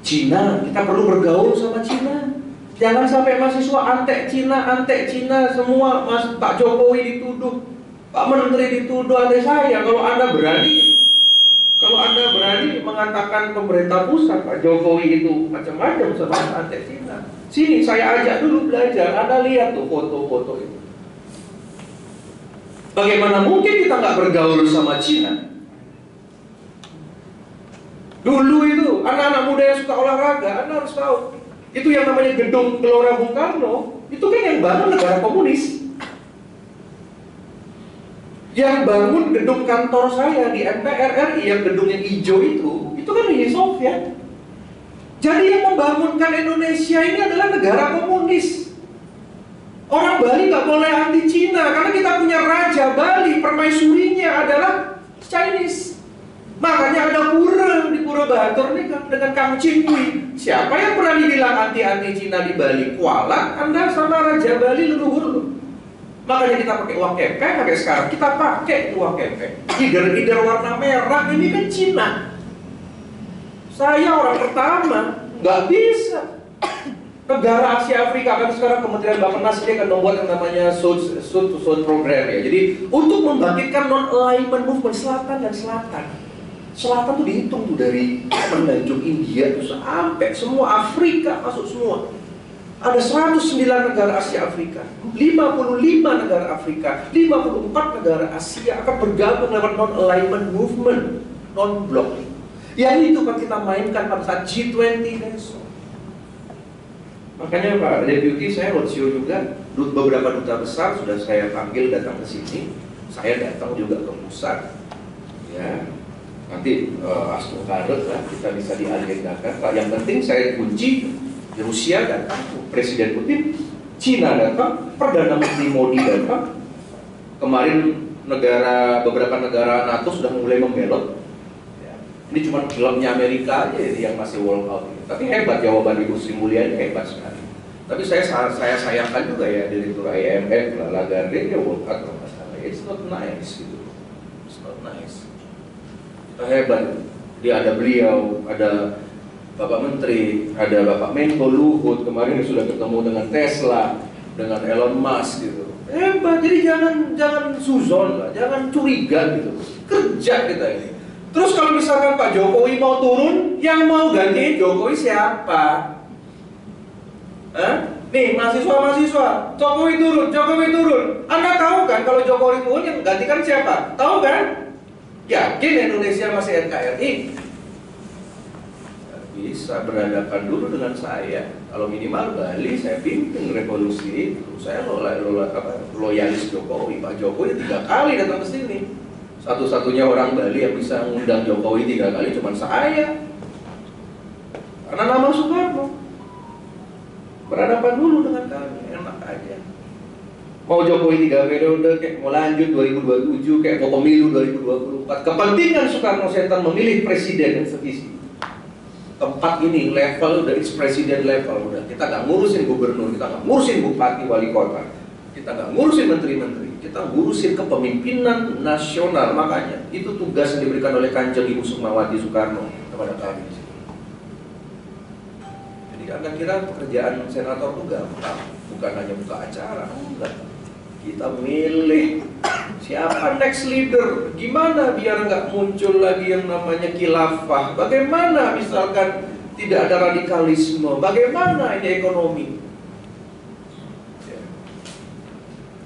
Cina, kita perlu bergaul sama Cina. Jangan sampai mahasiswa antek Cina semua. Pak Jokowi dituduh, Pak Menteri dituduh antek saya. Kalau Anda berani mengatakan pemerintah pusat, Pak Jokowi itu macam-macam sama antek Cina. Sini saya ajak dulu belajar, Anda lihat tuh foto-foto itu. Bagaimana mungkin kita nggak bergaul sama Cina? Dulu itu anak-anak muda yang suka olahraga, Anda harus tahu. Itu yang namanya gedung Gelora Bung Karno, itu kan yang bangun negara komunis. Yang bangun gedung kantor saya di MPR RI, yang gedungnya hijau itu kan Uni Soviet. Jadi yang membangunkan Indonesia ini adalah negara komunis. Orang Bali nggak boleh anti Cina, karena kita punya Raja Bali, permaisurinya adalah Chinese. Makanya ada pura di Pura Batur nih dengan Kang Cingwi. Siapa yang berani bilang anti-anti Cina di Bali? Kualat Anda sama Raja Bali leluhur lu. Makanya kita pakai uang kepeng, sampai sekarang kita pakai uang kepeng. Leader warna merah ini kan Cina. Saya orang pertama, nggak bisa. Negara Asia Afrika kan sekarang Kementerian Bappenas ini akan membuat yang namanya South to South program ya. Jadi untuk membangkitkan non-alignment movement selatan dan selatan. Selatan tuh dihitung tuh dari Semenanjung India tuh sampai semua Afrika masuk semua. Ada 109 negara Asia Afrika, 55 negara Afrika, 54 negara Asia akan bergabung lewat non-alignment movement, non-block. Yang itu kan kita mainkan pada saat G20 besok. Makanya Pak Deputy, saya roadshow juga, beberapa duta besar sudah saya panggil datang ke sini. Saya datang juga ke pusat. Ya, nanti Astungkare lah kita bisa diagendakan. Pak, yang penting saya kunci. Rusia datang, Presiden Putin, Cina datang, Perdana Menteri Modi datang. Kemarin beberapa negara NATO sudah mulai membelot. Ya. Ini cuma filmnya Amerika aja yang masih world out. Tapi hebat jawaban Ibu Sri Mulyani, hebat sekali. Tapi saya sayangkan juga ya Direktur IMF, Lagarde, dia world out kalau nggak salah. It's not nice gitu. It's not nice. Kita hebat. Dia ada beliau, ada Bapak Menteri, ada Bapak Menko Luhut, kemarin sudah ketemu dengan Tesla, dengan Elon Musk gitu. Hebat, jadi jangan suzon lah, jangan curiga gitu. Kerja kita ini. Terus kalau misalkan Pak Jokowi mau turun, yang mau gantiin Jokowi siapa? Nih mahasiswa, Jokowi turun. Anda tahu kan kalau Jokowi turun yang gantikan siapa? Tahu kan? Yakin Indonesia masih NKRI? Bisa berhadapan dulu dengan saya. Kalau minimal Bali saya pimpin revolusi itu. Saya loyalis Jokowi. Pak Jokowi 3 kali datang ke sini. Satu-satunya orang Bali yang bisa mengundang Jokowi 3 kali cuma saya. Karena nama Soekarno. Berhadapan dulu dengan kami, enak aja. Mau Jokowi 3 periode, kayak mau lanjut 2027, kayak mau pemilu 2024. Kepentingan Soekarno Setan memilih presiden yang sevisi. Tempat ini level udah presiden level udah. Kita nggak ngurusin gubernur, kita nggak ngurusin bupati wali kota, kita nggak ngurusin menteri-menteri. kita ngurusin kepemimpinan nasional. Makanya itu tugas yang diberikan oleh Kanjeng Ibu Sukmawati Soekarno kepada kami. Jadi Anda kira pekerjaan senator itu gampang, bukan hanya buka acara, enggak. Kita milih siapa next leader, gimana biar nggak muncul lagi yang namanya khilafah, bagaimana misalkan tidak ada radikalisme, bagaimana ini ekonomi.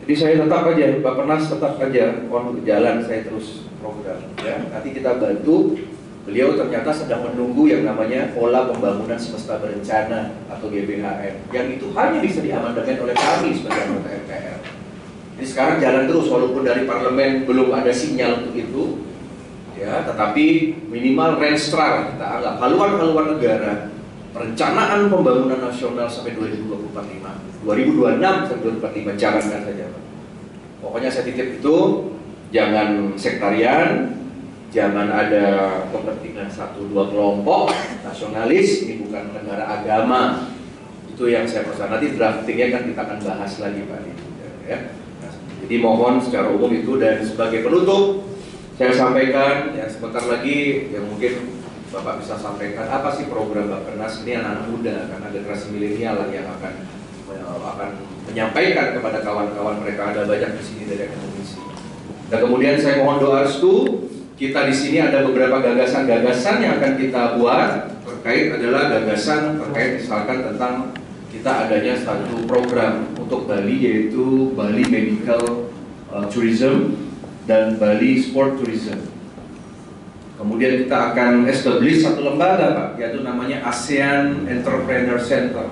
Jadi saya tetap aja, Bappenas tetap aja on jalan, saya terus program. Ya, nanti kita bantu. Beliau ternyata sedang menunggu yang namanya Pola Pembangunan Semesta Berencana atau GBHM, yang itu hanya bisa diamandemen oleh kami sebagai anggota MPR. Jadi sekarang jalan terus, walaupun dari parlemen belum ada sinyal untuk itu, ya, tetapi minimal renstra kita anggap haluan-haluan negara, perencanaan pembangunan nasional sampai 2025, 2026 sampai 2045, jalankan saja. Pokoknya saya titip itu, jangan sektarian, jangan ada kepentingan 1-2 kelompok nasionalis, ini bukan negara agama. Itu yang saya pesan. Nanti draftingnya kan kita akan bahas lagi Pak. Ya. Jadi mohon secara umum itu, dan sebagai penutup saya sampaikan ya, sebentar lagi yang mungkin Bapak bisa sampaikan apa sih program Bappenas. Ini anak-anak muda, karena generasi milenial lah yang akan menyampaikan kepada kawan-kawan mereka. Ada banyak di sini dari akademisi. Dan kemudian saya mohon doa restu. Kita di sini ada beberapa gagasan-gagasan yang akan kita buat, terkait adalah gagasan terkait misalkan tentang kita adanya satu program untuk Bali, yaitu Bali Medical Tourism dan Bali Sport Tourism. Kemudian kita akan establish satu lembaga Pak, yaitu namanya ASEAN Entrepreneur Center.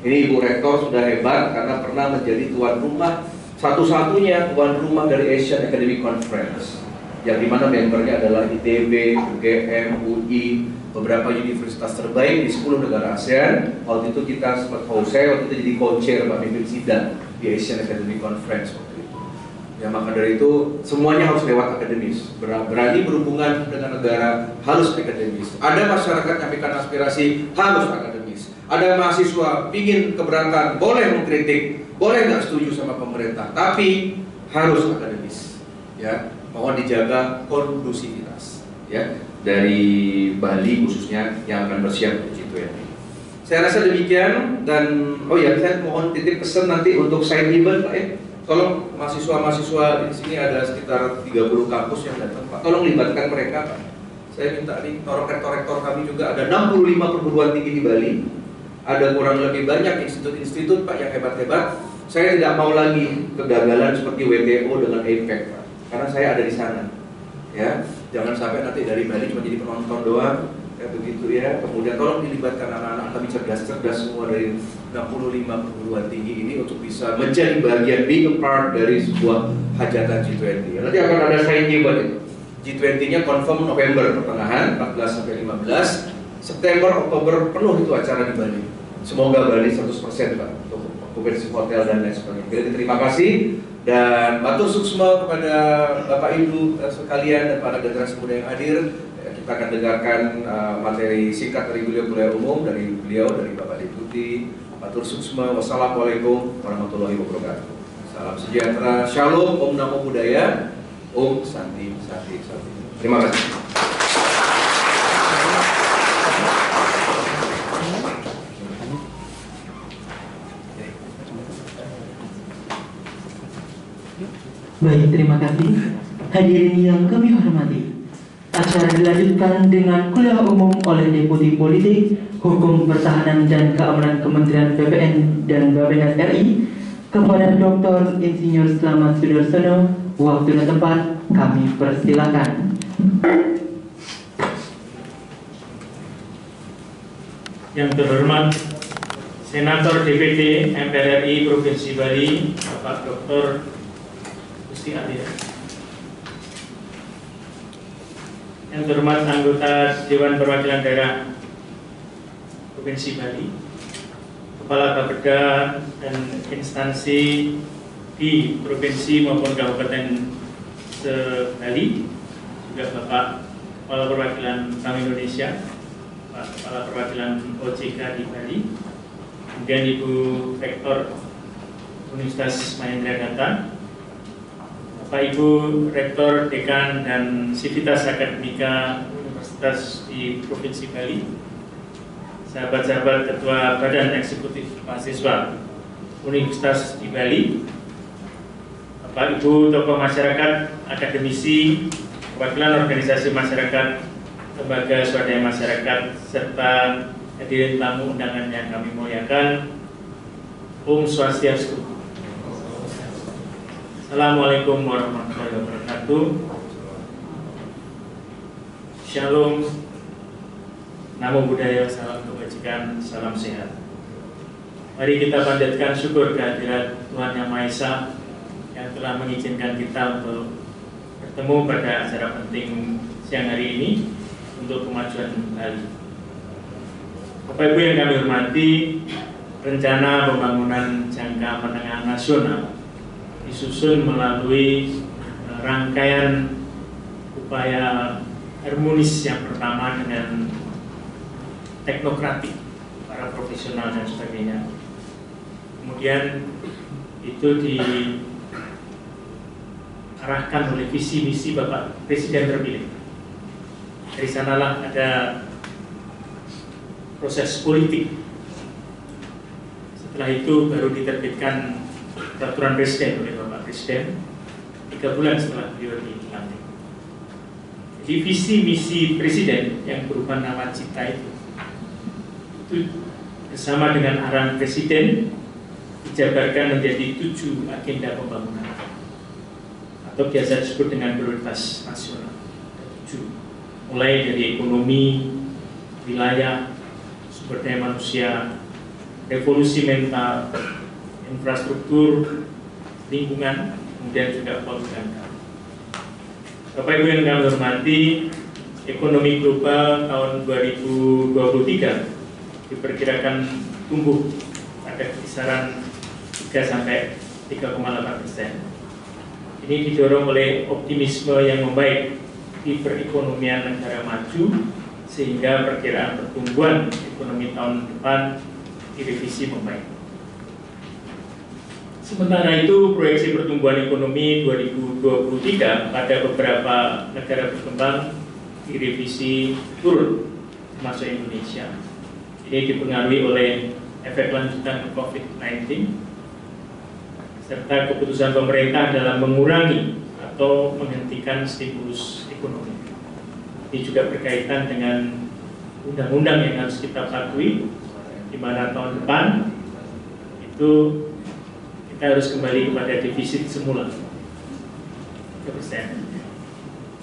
Ini Ibu Rektor sudah hebat karena pernah menjadi tuan rumah, satu-satunya tuan rumah dari Asian Academic Conference, yang dimana membernya adalah ITB, UGM, UI, beberapa universitas terbaik di 10 negara ASEAN. Waktu itu kita sempat saya waktu itu jadi co-chair Pak Mimpin Sidang di Asian Academic Conference waktu itu. Ya, maka dari itu semuanya harus lewat akademis. Berani berhubungan dengan negara harus akademis. Ada masyarakat yang menyampaikan aspirasi harus akademis. Ada mahasiswa ingin keberatan, boleh mengkritik, boleh nggak setuju sama pemerintah, tapi harus akademis. Ya. Mohon dijaga kondusivitas ya dari Bali khususnya yang akan bersiap untuk G20. Saya rasa demikian, dan oh ya, saya mohon titip pesan nanti untuk side event Pak ya. Tolong mahasiswa-mahasiswa di sini ada sekitar 30 kampus yang datang Pak. Tolong libatkan mereka Pak. Saya minta nih, rektor-rektor kami juga ada 65 perguruan tinggi di Bali. Ada kurang lebih banyak institut-institut Pak yang hebat-hebat. Saya tidak mau lagi kegagalan seperti WTO dengan APEC Pak. Karena saya ada di sana, ya, jangan sampai nanti dari Bali cuma jadi penonton doang, ya begitu ya. Kemudian tolong dilibatkan anak-anak kami cerdas-cerdas semua dari 65 perguruan tinggi ini untuk bisa menjadi bagian, being a part dari sebuah hajatan G20. Nanti akan ada side event itu. G20-nya confirm November pertengahan, 14 sampai 15, September, Oktober penuh itu acara di Bali. Semoga Bali 100% Pak untuk okupansi hotel dan lain sebagainya. Jadi terima kasih. Dan matur suksma kepada Bapak Ibu sekalian dan para generasi muda yang hadir. Kita akan dengarkan materi singkat dari beliau umum, dari Bapak Deputi. Matur suksma. Wassalamualaikum warahmatullahi wabarakatuh. Salam sejahtera, shalom, om namo buddhaya, om santi santi santi. Terima kasih. Baik, terima kasih. Hadirin yang kami hormati, acara dilanjutkan dengan kuliah umum oleh Deputi Politik, Hukum Pertahanan dan Keamanan Kementerian PPN dan Bappenas RI kepada Dr. Insinyur Slamet Sudarsono. Waktu dan tempat kami persilakan. Yang terhormat Senator DPD MPR RI Provinsi Bali, Bapak Dr. Yang terhormat anggota Dewan Perwakilan Daerah Provinsi Bali, Kepala Bapeda dan instansi di provinsi maupun kabupaten se-Bali, juga Bapak Kepala Perwakilan Bank Indonesia, Pak Kepala Perwakilan OJK di Bali, kemudian Ibu Rektor Universitas Mahendra Data, Bapak Ibu Rektor, Dekan, dan Sivitas Akademika Universitas di Provinsi Bali, sahabat-sahabat Ketua Badan Eksekutif Mahasiswa Universitas di Bali, Bapak Ibu tokoh masyarakat, akademisi, perwakilan organisasi masyarakat, lembaga swadaya masyarakat, serta hadirin tamu undangan yang kami muliakan. Om Swastiastu. Assalamualaikum warahmatullahi wabarakatuh. Shalom, Namo Buddhaya, salam kebajikan, salam sehat. Mari kita panjatkan syukur kehadirat Tuhan Yang Maha Esa yang telah mengizinkan kita untuk bertemu pada acara penting siang hari ini untuk kemajuan Bali. Bapak Ibu yang kami hormati, rencana pembangunan jangka menengah nasional disusun melalui rangkaian upaya harmonis yang pertama dengan teknokratik, para profesional dan sebagainya. Kemudian itu diarahkan oleh visi misi Bapak Presiden terpilih. Dari sanalah ada proses politik. Setelah itu baru diterbitkan peraturan Presiden oleh Bapak Presiden 3 bulan setelah beliau dilantik. Jadi visi misi Presiden yang berupa nawacita itu bersama dengan arahan Presiden dijabarkan menjadi 7 agenda pembangunan atau biasa disebut dengan prioritas nasional. 7, mulai dari ekonomi, wilayah, sumber daya manusia, revolusi mental, infrastruktur, lingkungan, kemudian juga propaganda. Bapak Ibu yang kami hormati, ekonomi global tahun 2023 diperkirakan tumbuh pada kisaran 3-3,8%. Ini didorong oleh optimisme yang membaik di perekonomian negara maju, sehingga perkiraan pertumbuhan ekonomi tahun depan direvisi membaik. Sementara itu, proyeksi pertumbuhan ekonomi 2023 pada beberapa negara berkembang direvisi turun, termasuk Indonesia. Ini dipengaruhi oleh efek lanjutan COVID-19 serta keputusan pemerintah dalam mengurangi atau menghentikan stimulus ekonomi. Ini juga berkaitan dengan undang-undang yang harus kita patuhi, di mana tahun depan itu kita harus kembali kepada defisit semula 3%.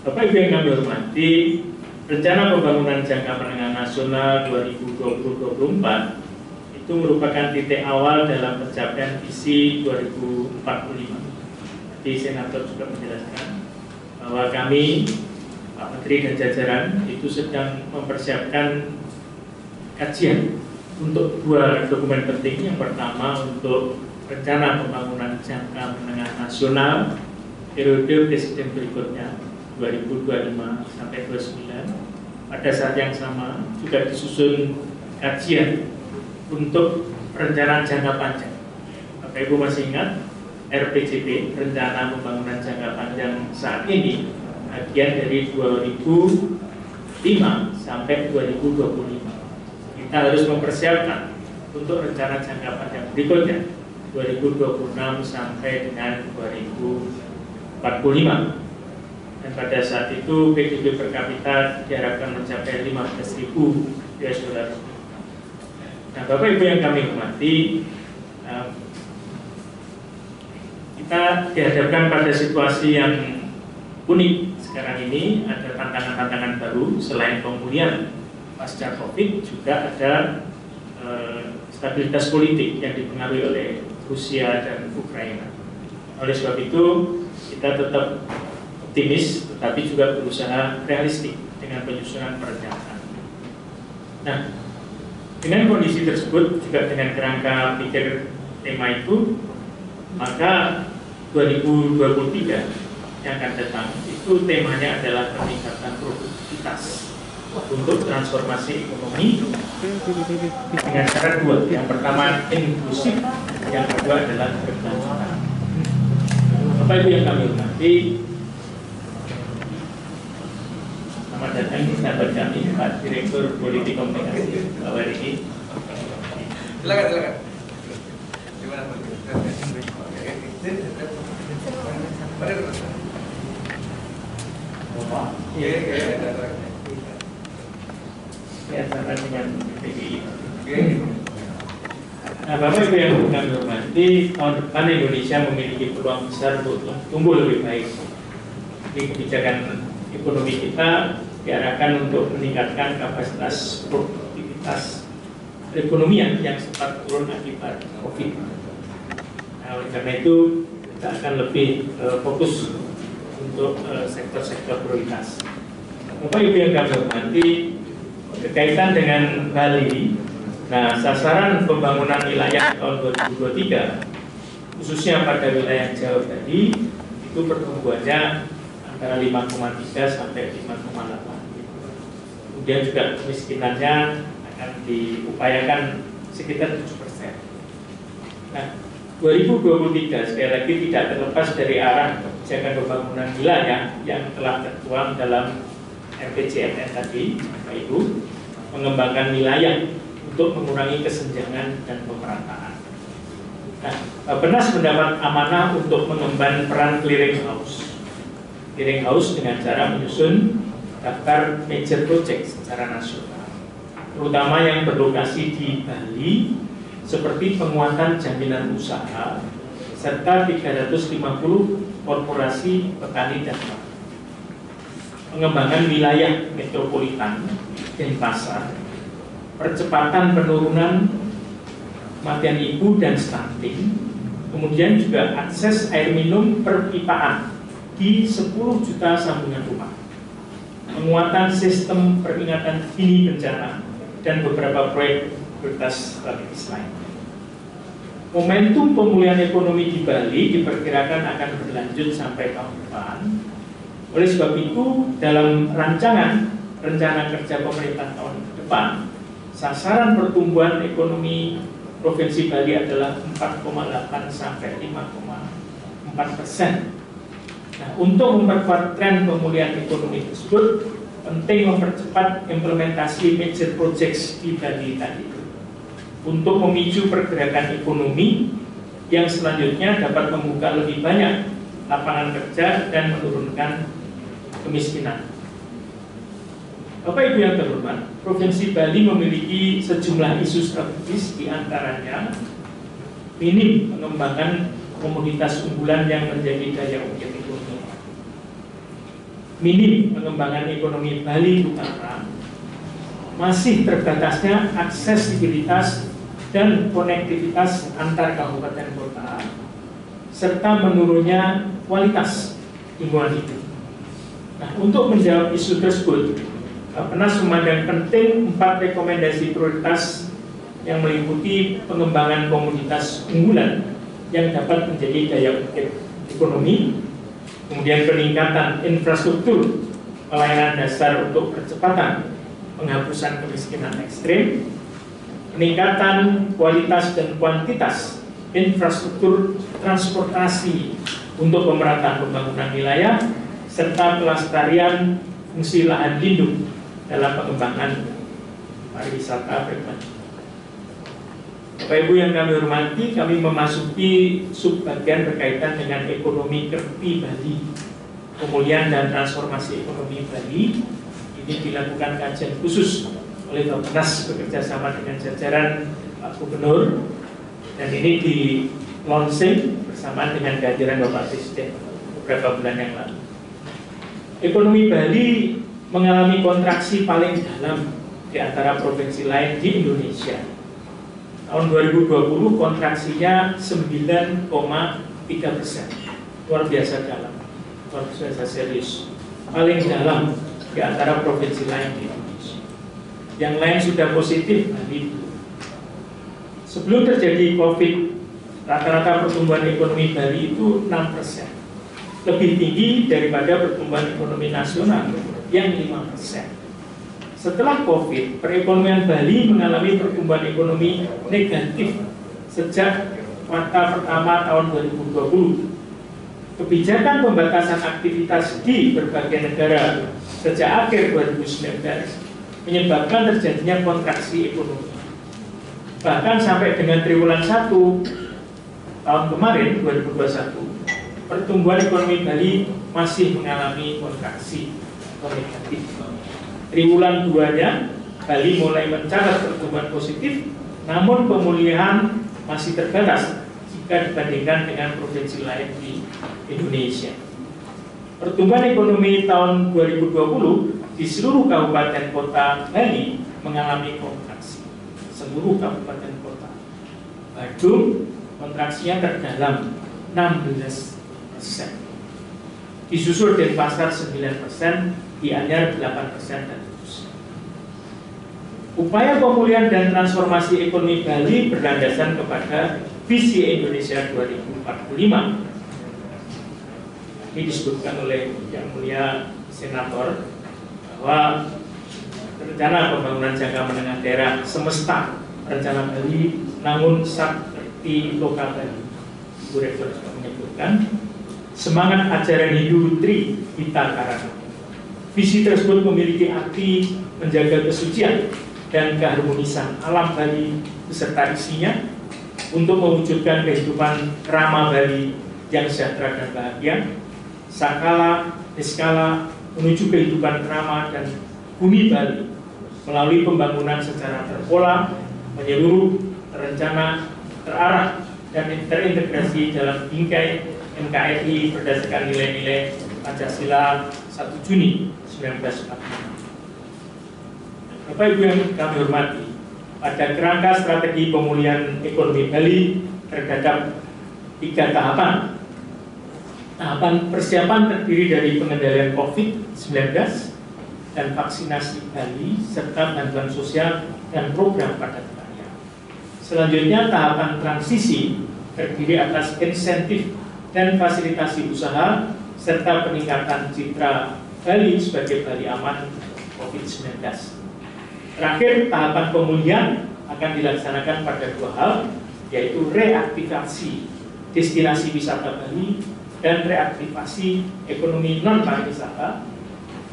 Bapak Ibu yang kami hormati, rencana pembangunan jangka menengah nasional 2020-2024 itu merupakan titik awal dalam pencapaian visi 2045. Tadi Senator juga menjelaskan bahwa kami, Pak Menteri dan jajaran itu sedang mempersiapkan kajian untuk 2 dokumen penting. Yang pertama untuk rencana pembangunan jangka menengah nasional periode presiden berikutnya 2025 sampai 29. Pada saat yang sama juga disusun kajian untuk perencanaan jangka panjang. Bapak Ibu masih ingat RPJP, rencana pembangunan jangka panjang saat ini bagian dari 2005 sampai 2025. Kita harus mempersiapkan untuk rencana jangka panjang berikutnya 2026 sampai dengan 2045. Dan pada saat itu PDB per kapita diharapkan mencapai 15.000 US dollar. Nah, Bapak Ibu yang kami hormati, kita dihadapkan pada situasi yang unik sekarang ini. Ada tantangan-tantangan baru selain pemulihan pasca COVID, juga ada stabilitas politik yang dipengaruhi oleh Rusia dan Ukraina. Oleh sebab itu, kita tetap optimis, tetapi juga berusaha realistik dengan penyusunan perencanaan. Nah, dengan kondisi tersebut, juga dengan kerangka pikir tema itu, maka 2023 yang akan datang itu temanya adalah peningkatan produktivitas untuk transformasi ekonomi dengan cara 2. Yang pertama inklusif, yang kedua adalah berkelanjutan. Bapak Ibu yang kami hormati, selamat datang di sahabat kami Pak Direktur Politik Komunikasi Bapak ini. Silakan. Gimana Pak? Ya, sama dengan PDI. Nah, Bapak Ibu yang kami hormati, tahun depan Indonesia memiliki peluang besar untuk tumbuh lebih baik. Di kebijakan ekonomi kita diarahkan untuk meningkatkan kapasitas produktivitas perekonomian yang sempat turun akibat COVID. Nah, oleh karena itu kita akan lebih fokus untuk sektor-sektor prioritas. Bapak Ibu yang kami hormati, berkaitan dengan Bali, nah sasaran pembangunan wilayah tahun 2023 khususnya pada wilayah Jawa tadi itu pertumbuhannya antara 5,3 sampai 5,8. Kemudian juga kemiskinannya akan diupayakan sekitar 7%. Nah, 2023 sekali lagi tidak terlepas dari arah kebijakan pembangunan wilayah yang telah tertuang dalam RPJMN tadi, Bapak Ibu, mengembangkan wilayah untuk mengurangi kesenjangan dan pemerataan. Nah, Bappenas mendapat amanah untuk mengemban peran clearinghouse dengan cara menyusun daftar major project secara nasional, terutama yang berlokasi di Bali, seperti penguatan jaminan usaha serta 350 korporasi petani dan petani. Pengembangan wilayah metropolitan Denpasar, percepatan penurunan kematian ibu dan stunting, kemudian juga akses air minum perpipaan di 10 juta sambungan rumah, penguatan sistem peringatan dini bencana, dan beberapa proyek prioritas strategis lain. Momentum pemulihan ekonomi di Bali diperkirakan akan berlanjut sampai tahun depan. Oleh sebab itu, dalam rancangan rencana kerja pemerintah tahun depan, sasaran pertumbuhan ekonomi Provinsi Bali adalah 4,8 sampai 5,4%. Nah, untuk memperkuat tren pemulihan ekonomi tersebut, penting mempercepat implementasi major projects di Bali tadi untuk memicu pergerakan ekonomi yang selanjutnya dapat membuka lebih banyak lapangan kerja dan menurunkan kemiskinan. Bapak Ibu yang terhormat, Provinsi Bali memiliki sejumlah isu strategis, diantaranya minim mengembangkan komoditas unggulan yang menjadi daya ungkit ekonomi, minim pengembangan ekonomi Bali Utara, masih terbatasnya aksesibilitas dan konektivitas antar kabupaten kota, serta menurunnya kualitas lingkungan hidup. Nah, untuk menjawab isu tersebut, Bappenas memandang penting 4 rekomendasi prioritas yang meliputi pengembangan komoditas unggulan yang dapat menjadi daya ungkit ekonomi, kemudian peningkatan infrastruktur pelayanan dasar untuk percepatan penghapusan kemiskinan ekstrim, peningkatan kualitas dan kuantitas infrastruktur transportasi untuk pemerataan pembangunan wilayah, serta pelestarian fungsi lahan lindung dalam pengembangan pariwisata berkelanjutan. Bapak Ibu yang kami hormati, kami memasuki subbagian berkaitan dengan ekonomi kerti Bali, pemulihan dan transformasi ekonomi Bali. Ini dilakukan kajian khusus oleh Bappenas bekerjasama dengan jajaran Pak Gubernur, dan ini di launching bersama dengan kehadiran Bapak Presiden beberapa bulan yang lalu. Ekonomi Bali mengalami kontraksi paling dalam di antara provinsi lain di Indonesia. Tahun 2020 kontraksinya 9,3%, luar biasa dalam, luar biasa serius, paling dalam di antara provinsi lain di Indonesia. Yang lain sudah positif, Bali. Sebelum terjadi COVID, rata-rata pertumbuhan ekonomi Bali itu 6%. Lebih tinggi daripada pertumbuhan ekonomi nasional yang 5%. Setelah COVID, perekonomian Bali mengalami pertumbuhan ekonomi negatif sejak kuartal pertama tahun 2020. kebijakan pembatasan aktivitas di berbagai negara sejak akhir 2019 menyebabkan terjadinya kontraksi ekonomi. Bahkan sampai dengan triwulan 1 tahun kemarin 2021, pertumbuhan ekonomi Bali masih mengalami kontraksi atau negatif. Triwulan 2-nya Bali mulai mencatat pertumbuhan positif, namun pemulihan masih terbatas jika dibandingkan dengan provinsi lain di Indonesia. Pertumbuhan ekonomi tahun 2020 di seluruh kabupaten kota Bali mengalami kontraksi. Seluruh kabupaten kota. Badung kontraksinya terdalam 16%. Disusul Denpasar 9%, Gianyar 8% dan terus. Upaya pemulihan dan transformasi ekonomi Bali berlandasan kepada Visi Indonesia 2045. Ini disebutkan oleh Yang Mulia Senator bahwa rencana pembangunan jangka menengah daerah semesta rencana Bali namun sakti lokal Bali. Ibu Rektor juga menyebutkan semangat ajaran Hindu Tri Hita Karana. Visi tersebut memiliki arti menjaga kesucian dan keharmonisan alam Bali beserta isinya untuk mewujudkan kehidupan ramah Bali yang sejahtera dan bahagia, sakala, niskala, menuju kehidupan ramah dan bumi Bali melalui pembangunan secara terpola, menyeluruh, terencana, terarah, dan terintegrasi dalam bingkai NKRI berdasarkan nilai-nilai Pancasila 1 Juni 1945. Bapak Ibu yang kami hormati, pada kerangka strategi pemulihan ekonomi Bali terdapat 3 tahapan. Tahapan persiapan terdiri dari pengendalian COVID-19 dan vaksinasi Bali serta bantuan sosial dan program padat karya. Selanjutnya tahapan transisi terdiri atas insentif dan fasilitasi usaha serta peningkatan citra Bali sebagai Bali aman COVID-19. Terakhir, tahapan pemulihan akan dilaksanakan pada 2 hal, yaitu reaktivasi destinasi wisata Bali dan reaktivasi ekonomi non-pariwisata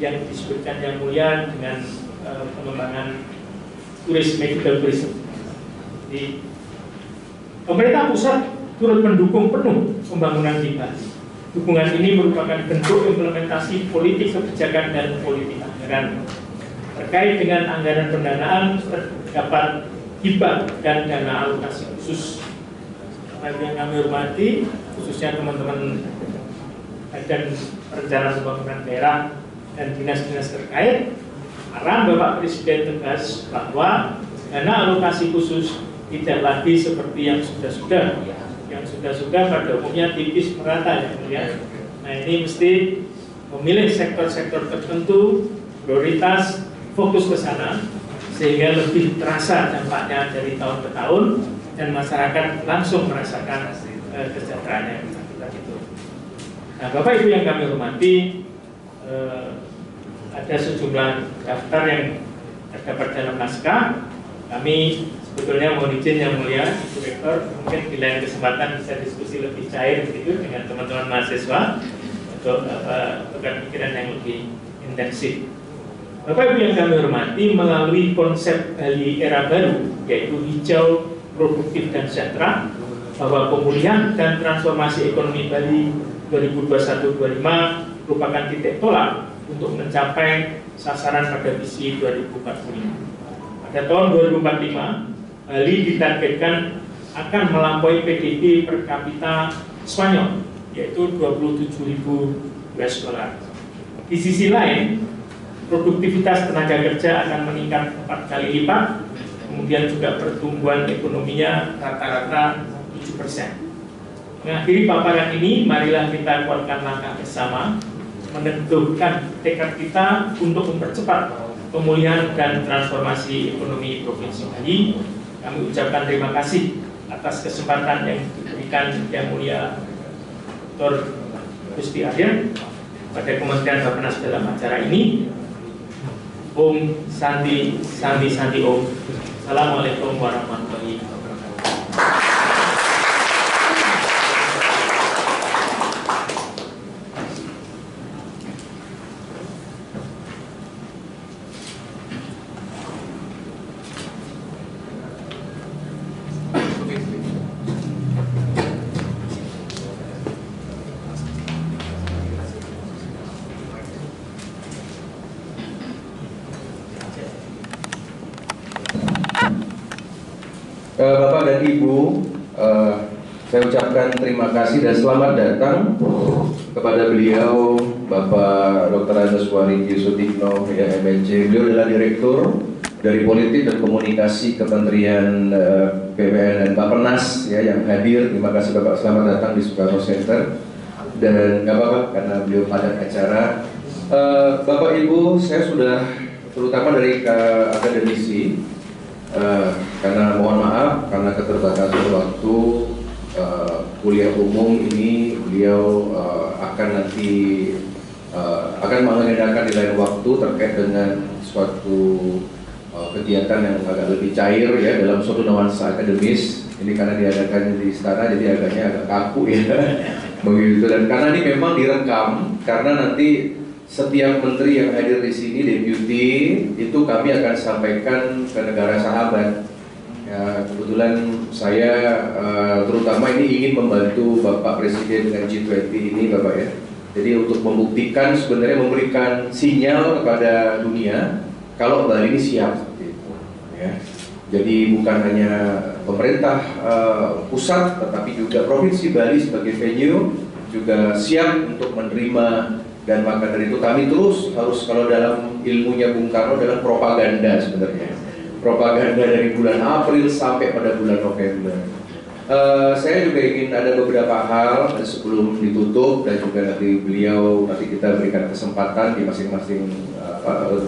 yang disebutkan Yang Mulia dengan pengembangan medical tourism. Jadi, pemerintah pusat turut mendukung penuh pembangunan di Bali. Dukungan ini merupakan bentuk implementasi politik kebijakan dan politik anggaran. Terkait dengan anggaran pendanaan terdapat hibah dan dana alokasi khusus. Yang kami hormati, khususnya teman-teman Badan Perencanaan Pembangunan Daerah dan dinas-dinas terkait, arahan Bapak Presiden tegas bahwa dana alokasi khusus tidak lagi seperti yang sudah-sudah. Yang sudah-sudah pada umumnya tipis merata, ya Mulia. Nah, ini mesti memilih sektor-sektor tertentu, prioritas, fokus ke sana, sehingga lebih terasa dampaknya dari tahun ke tahun dan masyarakat langsung merasakan kesejahteraan yang bersangkutan itu. Nah, Bapak Ibu yang kami hormati, ada sejumlah daftar yang terdapat dalam naskah. Kami sebetulnya mohon izin Yang Mulia Ibu Rektor, mungkin di lain kesempatan bisa diskusi lebih cair begitu dengan teman-teman mahasiswa untuk tukar pikiran yang lebih intensif. Bapak Ibu yang kami hormati, melalui konsep Bali era baru, yaitu hijau, produktif dan sejahtera, bahwa pemulihan dan transformasi ekonomi Bali 2021-2025 merupakan titik tolak untuk mencapai sasaran pada visi 2045. Pada tahun 2045, Bali ditargetkan akan melampaui PDB per kapita Spanyol, yaitu 27.000 US dollar. Di sisi lain, produktivitas tenaga kerja akan meningkat 4 kali lipat, kemudian juga pertumbuhan ekonominya rata-rata 7%. Mengakhiri paparan ini, marilah kita kuatkan langkah bersama, meneguhkan tekad kita untuk mempercepat pemulihan dan transformasi ekonomi Provinsi Bali. Kami ucapkan terima kasih atas kesempatan yang diberikan Yang Mulia Dr. Gusti Arya pada Kementerian Bappenas dalam acara ini. Om Santi Santi Santi Om. Assalamualaikum warahmatullahi wabarakatuh. Bapak dan Ibu, saya ucapkan terima kasih dan selamat datang kepada beliau, Bapak Dr. Anuswari Sutikno, ya, MNC. Beliau adalah Direktur dari Politik dan Komunikasi Kementerian PPN dan Bappenas, ya, yang hadir. Terima kasih Bapak, selamat datang di Soekarno Center. Dan nggak apa-apa karena beliau padat acara. Bapak Ibu, saya sudah terutama dari akademisi, karena mohon maaf karena keterbatasan waktu kuliah umum ini beliau akan nanti akan mengendakan di lain waktu terkait dengan suatu kegiatan yang agak lebih cair, ya, dalam suatu nuansa akademis. Ini karena diadakan di istana jadi agaknya agak kaku, ya, begitu. Dan karena ini memang direkam, karena nanti setiap menteri yang hadir di sini, deputi, itu kami akan sampaikan ke negara sahabat. Ya, kebetulan saya terutama ini ingin membantu Bapak Presiden dengan G20 ini, Bapak, ya. Jadi untuk membuktikan, sebenarnya memberikan sinyal kepada dunia kalau Bali ini siap, seperti itu, ya. Jadi bukan hanya pemerintah pusat, tetapi juga Provinsi Bali sebagai venue juga siap untuk menerima. Dan maka dari itu kami terus harus, kalau dalam ilmunya Bung Karno, dalam propaganda sebenarnya. Propaganda dari bulan April sampai pada bulan November. Saya juga ingin ada beberapa hal sebelum ditutup, dan juga nanti beliau, nanti kita berikan kesempatan di masing-masing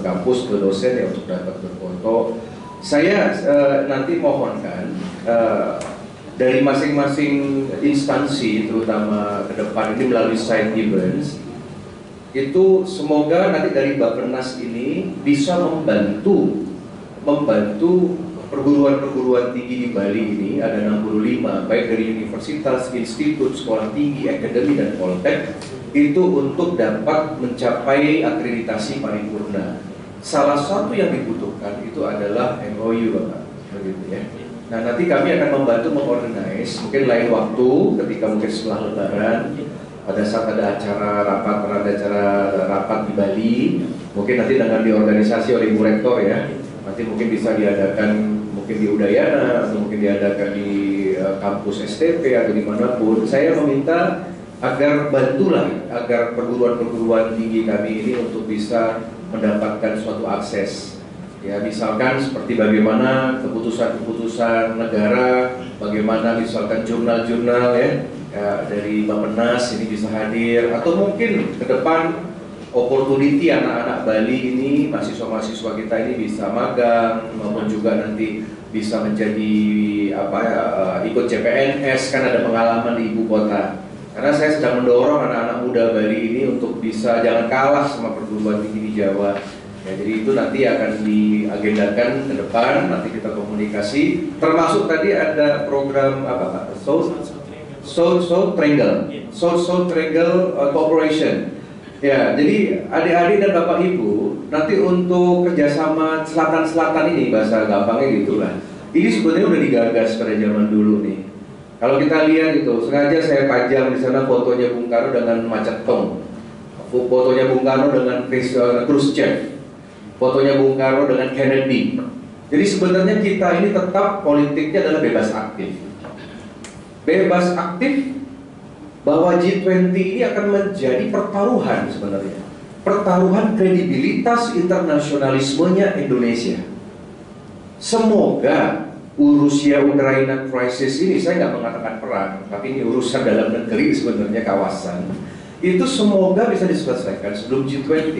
kampus ke dosen, ya, untuk dapat berfoto. Saya nanti mohonkan dari masing-masing instansi, terutama ke depan ini melalui side events, itu semoga nanti dari Bappenas ini bisa membantu perguruan-perguruan tinggi di Bali ini, ada 65, baik dari universitas, institut, sekolah tinggi, akademi, dan poltek, itu untuk dapat mencapai akreditasi paripurna. Salah satu yang dibutuhkan itu adalah MOU, Bapak, begitu, ya. Nah, nanti kami akan membantu mengorganize, mungkin lain waktu, ketika mungkin setelah Lebaran, pada saat ada acara rapat di Bali, mungkin nanti dengan diorganisasi oleh Ibu Rektor, ya, nanti mungkin bisa diadakan mungkin di Udayana atau mungkin diadakan di kampus STP atau dimanapun. Saya meminta agar bantulah agar perguruan-perguruan tinggi kami ini untuk bisa mendapatkan suatu akses, ya, misalkan seperti bagaimana keputusan-keputusan negara, bagaimana misalkan jurnal-jurnal, ya, dari Bappenas ini bisa hadir, atau mungkin ke depan opportunity anak-anak Bali ini, mahasiswa-mahasiswa kita ini bisa magang, maupun juga nanti bisa menjadi ikut CPNS, kan ada pengalaman di ibu kota. Karena saya sedang mendorong anak-anak muda Bali ini untuk bisa jangan kalah sama perguruan tinggi di Jawa. Ya, jadi itu nanti akan diagendakan ke depan, nanti kita komunikasi. Termasuk tadi ada program Soul Triangle Cooperation. Ya, jadi adik-adik dan Bapak Ibu, nanti untuk kerjasama selatan-selatan ini, bahasa gampangnya gitulah. Ini sebenarnya udah digagas pada zaman dulu nih. Kalau kita lihat itu, sengaja saya pajang di sana fotonya Bung Karno dengan Macetong, fotonya Bung Karno dengan Khrushchev, fotonya Bung Karno dengan Kennedy. Jadi sebenarnya kita ini tetap politiknya adalah bebas aktif. Bebas aktif bahwa G20 ini akan menjadi pertaruhan sebenarnya. Pertaruhan kredibilitas internasionalismenya Indonesia. Semoga Rusia-Ukraina crisis ini, saya nggak mengatakan perang, tapi ini urusan dalam negeri sebenarnya, kawasan, itu semoga bisa diselesaikan sebelum G20.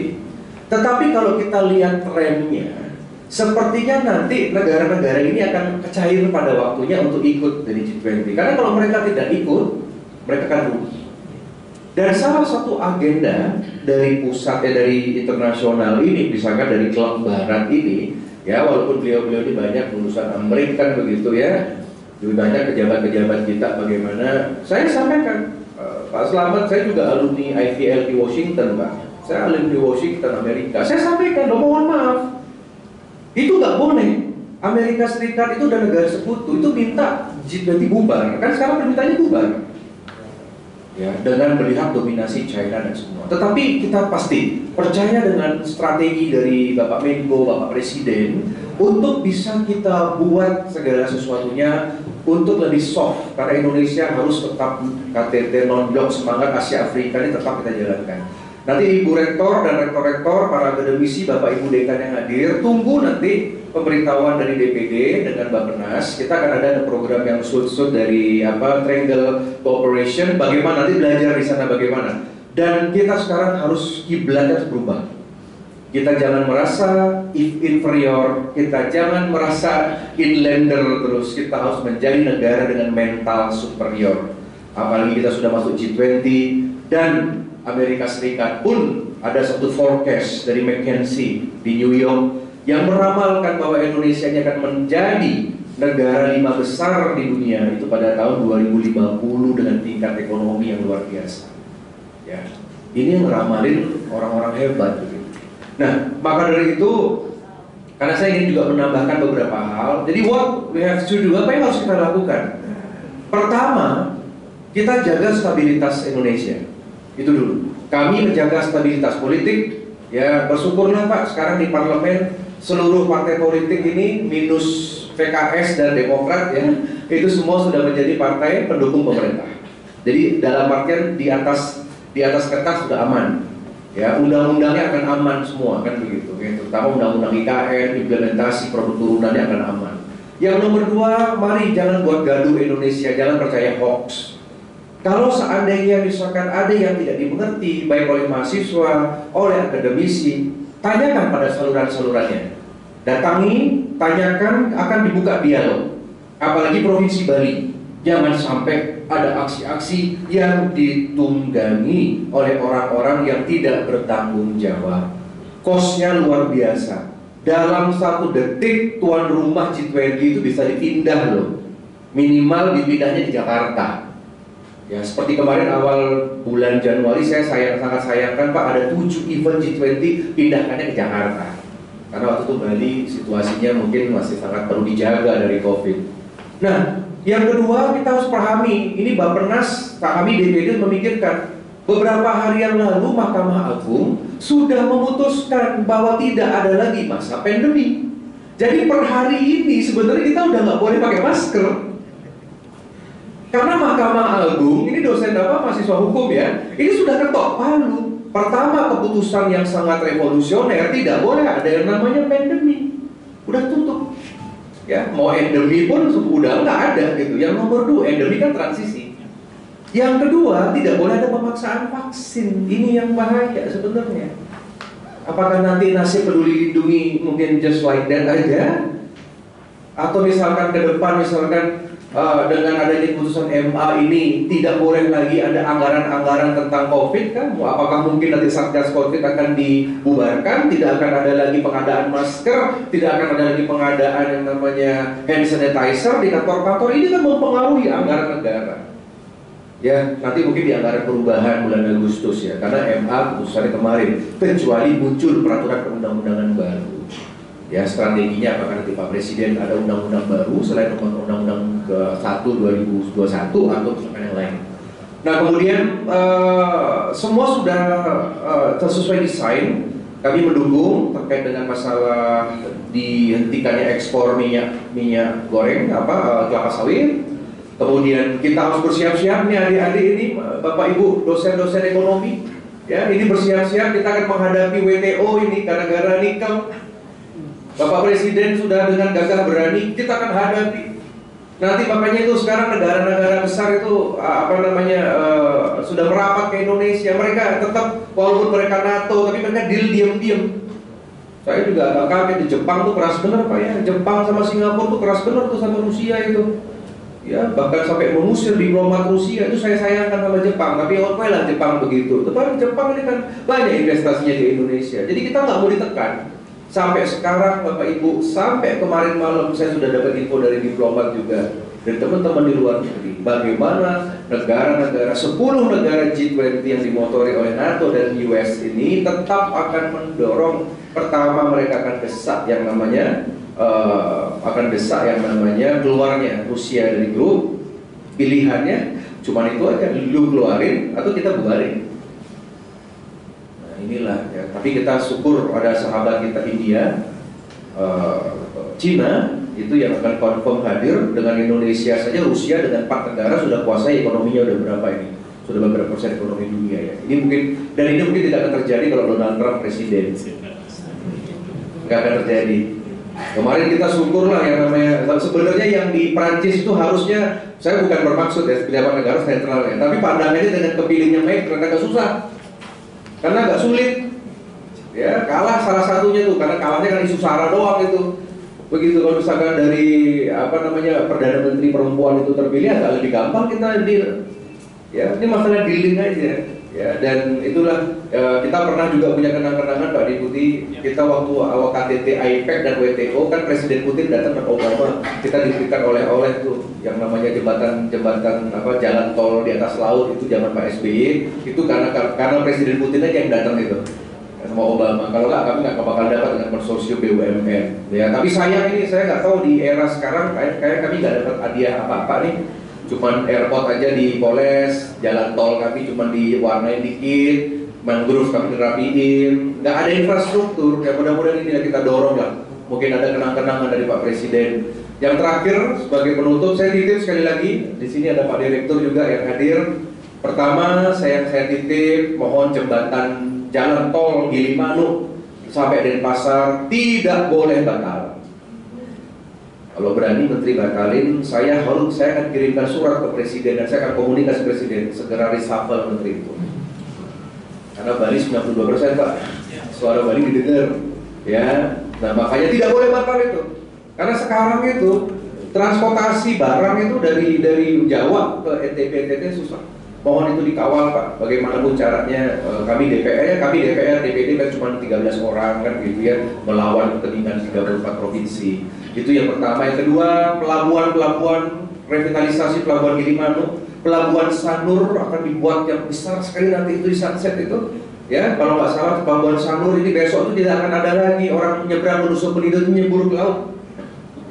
Tetapi kalau kita lihat trennya, sepertinya nanti negara-negara ini akan kecair pada waktunya untuk ikut dari G20. Karena kalau mereka tidak ikut, mereka akan rugi. Dan salah satu agenda dari pusat, dari internasional ini, misalkan dari klub barat ini, ya, walaupun beliau-beliau ini banyak lulusan Amerika begitu, ya, lebih banyak pejabat-pejabat kita bagaimana. Saya sampaikan, Pak Slamet, saya juga alumni IVL di Washington, Pak. Saya alumni Washington, Amerika. Saya sampaikan, mohon maaf, itu nggak boleh. Amerika Serikat itu udah negara sekutu, itu minta G20 bubar. Kan sekarang permintaannya bubar, ya, dengan melihat dominasi China dan semua. Tetapi kita pasti percaya dengan strategi dari Bapak Menko, Bapak Presiden untuk bisa kita buat segala sesuatunya untuk lebih soft, karena Indonesia harus tetap KTT non-blok semangat Asia Afrika ini tetap kita jalankan. Nanti Ibu Rektor dan Rektor-Rektor, para akademisi, Bapak Ibu Dekan yang hadir, tunggu nanti pemberitahuan dari DPD dengan Bappenas. Kita akan ada program yang sud-sud dari Triangle Cooperation, bagaimana nanti belajar di sana bagaimana. Dan kita sekarang harus kiblatnya berubah. Kita jangan merasa inferior, kita jangan merasa inlander terus. Kita harus menjadi negara dengan mental superior. Apalagi kita sudah masuk G20 dan Amerika Serikat pun ada satu forecast dari McKinsey di New York yang meramalkan bahwa Indonesia ini akan menjadi negara 5 besar di dunia itu pada tahun 2050 dengan tingkat ekonomi yang luar biasa. Ya, ini yang ngeramalin orang-orang hebat begitu. Nah, maka dari itu, karena saya ingin juga menambahkan beberapa hal. Jadi what we have to do, apa yang harus kita lakukan? Pertama, kita jaga stabilitas Indonesia. Itu dulu. Kami menjaga stabilitas politik. Ya, bersyukurlah Pak, sekarang di parlemen seluruh partai politik ini minus PKS dan Demokrat ya, itu semua sudah menjadi partai pendukung pemerintah. Jadi dalam artian di atas kertas sudah aman. Ya, undang-undangnya akan aman semua kan begitu. Ya, terutama undang-undang IKN, implementasi produk turunannya akan aman. Yang nomor 2, mari jangan buat gaduh Indonesia, jangan percaya hoax. Kalau seandainya misalkan ada yang tidak dimengerti baik oleh mahasiswa, oleh akademisi, tanyakan pada saluran-salurannya. Datangi, tanyakan, akan dibuka dialog. Apalagi Provinsi Bali, jangan sampai ada aksi-aksi yang ditunggangi oleh orang-orang yang tidak bertanggung jawab. Kosnya luar biasa. Dalam 1 detik tuan rumah G20 itu bisa dipindah loh. Minimal dipindahnya di Jakarta. Ya, seperti kemarin awal bulan Januari saya sangat sayangkan Pak, ada 7 event G20 pindahkannya ke Jakarta. Karena waktu itu Bali situasinya mungkin masih sangat perlu dijaga dari COVID. Nah, yang kedua kita harus pahami, ini Bappenas, kami DPD memikirkan, beberapa hari yang lalu Mahkamah Agung sudah memutuskan bahwa tidak ada lagi masa pandemi. Jadi per hari ini sebenarnya kita udah nggak boleh pakai masker. Karena Mahkamah Agung, ini dosen mahasiswa hukum ya, ini sudah ketok palu. Pertama, keputusan yang sangat revolusioner, tidak boleh ada yang namanya pandemi. Udah tutup. Ya, mau endemi pun udah nggak ada gitu. Yang nomor 2, endemi kan transisi. Yang kedua, tidak boleh ada pemaksaan vaksin. Ini yang bahaya sebenarnya. Apakah nanti nasib Peduli Lindungi mungkin just like that aja? Atau misalkan ke depan misalkan dengan adanya putusan MA ini tidak boleh lagi ada anggaran-anggaran tentang COVID kan? Apakah mungkin nanti Satgas COVID akan dibubarkan? Tidak akan ada lagi pengadaan masker, tidak akan ada lagi pengadaan yang namanya hand sanitizer di kantor-kantor. Ini kan mempengaruhi anggaran negara. Ya, nanti mungkin di anggaran perubahan bulan Agustus ya, karena MA putusannya kemarin, kecuali muncul peraturan perundang-undangan baru. Ya, strateginya apakah nanti Pak Presiden ada undang-undang baru selain undang-undang ke-1 2021 atau misalkan yang lain. Nah, kemudian semua sudah sesuai desain. Kami mendukung terkait dengan masalah dihentikannya ekspor minyak goreng kelapa sawit. Kemudian kita harus bersiap-siap nih adik-adik ini, Bapak Ibu dosen-dosen ekonomi. Ya, ini bersiap-siap kita akan menghadapi WTO ini gara-gara nikel. Bapak Presiden sudah dengan gagah berani, kita akan hadapi. Nanti makanya itu sekarang negara-negara besar itu sudah merapat ke Indonesia. Mereka tetap, walaupun mereka NATO, tapi mereka deal diam-diam. Saya juga agak kaget, di Jepang tuh keras bener Pak ya. Jepang sama Singapura tuh keras bener tuh sama Rusia itu. Ya, bahkan sampai mengusir diplomat Rusia. Itu saya sayangkan sama Jepang, tapi oke lah Jepang begitu. Tetapi Jepang ini kan banyak investasinya di Indonesia. Jadi kita nggak mau ditekan. Sampai sekarang Bapak Ibu, sampai kemarin malam saya sudah dapat info dari diplomat juga, dari teman-teman di luar negeri, bagaimana negara-negara 10 negara G20 yang dimotori oleh NATO dan US ini tetap akan mendorong. Pertama, mereka akan desak yang namanya keluarnya Rusia dari grup. Pilihannya cuma itu aja, lu keluarin atau kita bubarin. Inilah ya. Tapi kita syukur ada sahabat kita India Cina itu yang akan confirm hadir. Dengan Indonesia saja, Rusia dengan 4 negara sudah kuasai ekonominya udah berapa ini? Sudah beberapa persen ekonomi dunia ya. Ini mungkin, dan ini mungkin tidak akan terjadi kalau Donald Trump presiden. Nggak akan terjadi. Kemarin kita syukur lah yang namanya, sebenarnya yang di Prancis itu harusnya, saya bukan bermaksud ya pejabat negara netral ya, tapi pandangannya dengan kepilihnya Mike ternyata agak susah, karena agak sulit. Ya kalah salah satunya tuh, karena kalahnya kan isu SARA doang itu. Begitu kalau misalkan dari Perdana Menteri perempuan itu terpilih agak lebih gampang kita deal. Ya ini masalah dealing aja. Ya, dan itulah kita pernah juga punya kenang-kenangan Pak Deputi, kita waktu awal KTT AIPEC dan WTO kan Presiden Putin datang ke Obama, kita diberikan oleh-oleh tuh yang namanya jembatan jalan tol di atas laut itu zaman Pak SBY, itu karena Presiden Putin aja yang datang itu sama Obama. Kalau nggak kami nggak bakal dapat dengan konsorsium BUMN. Ya, tapi sayang ini saya nggak tahu di era sekarang kayak kami nggak dapat hadiah apa-apa nih. Cuman airport aja dipoles, jalan tol kami cuman diwarnain dikit, mangrove kami dirapiin, nggak ada infrastruktur. Ya mudah-mudahan ini yang kita dorong lah. Mungkin ada kenang-kenangan dari Pak Presiden. Yang terakhir sebagai penutup, saya titip sekali lagi. Di sini ada Pak Direktur juga yang hadir. Pertama, saya titip mohon jembatan jalan tol Gilimanuk sampai Denpasar tidak boleh batal. Kalau berani Menteri batalin, saya akan kirimkan surat ke Presiden dan saya akan komunikasi Presiden segera reshuffle Menteri itu. Karena Bali 92% Pak, suara Bali didengar, ya. Nah makanya tidak boleh batal itu. Karena sekarang itu transportasi barang itu dari Jawa ke NTB susah. Mohon itu dikawal Pak, bagaimanapun caranya. Kami DPR, DPD kan cuma 13 orang kan gitu ya, melawan kepentingan 34 provinsi. Itu yang pertama. Yang kedua, pelabuhan revitalisasi pelabuhan Gilimanuk, pelabuhan Sanur akan dibuat yang besar sekali nanti itu di Sunset itu. Ya, kalau nggak salah pelabuhan Sanur ini besok itu tidak akan ada lagi orang menyeberang ke Nusa Penida itu nyebur ke laut.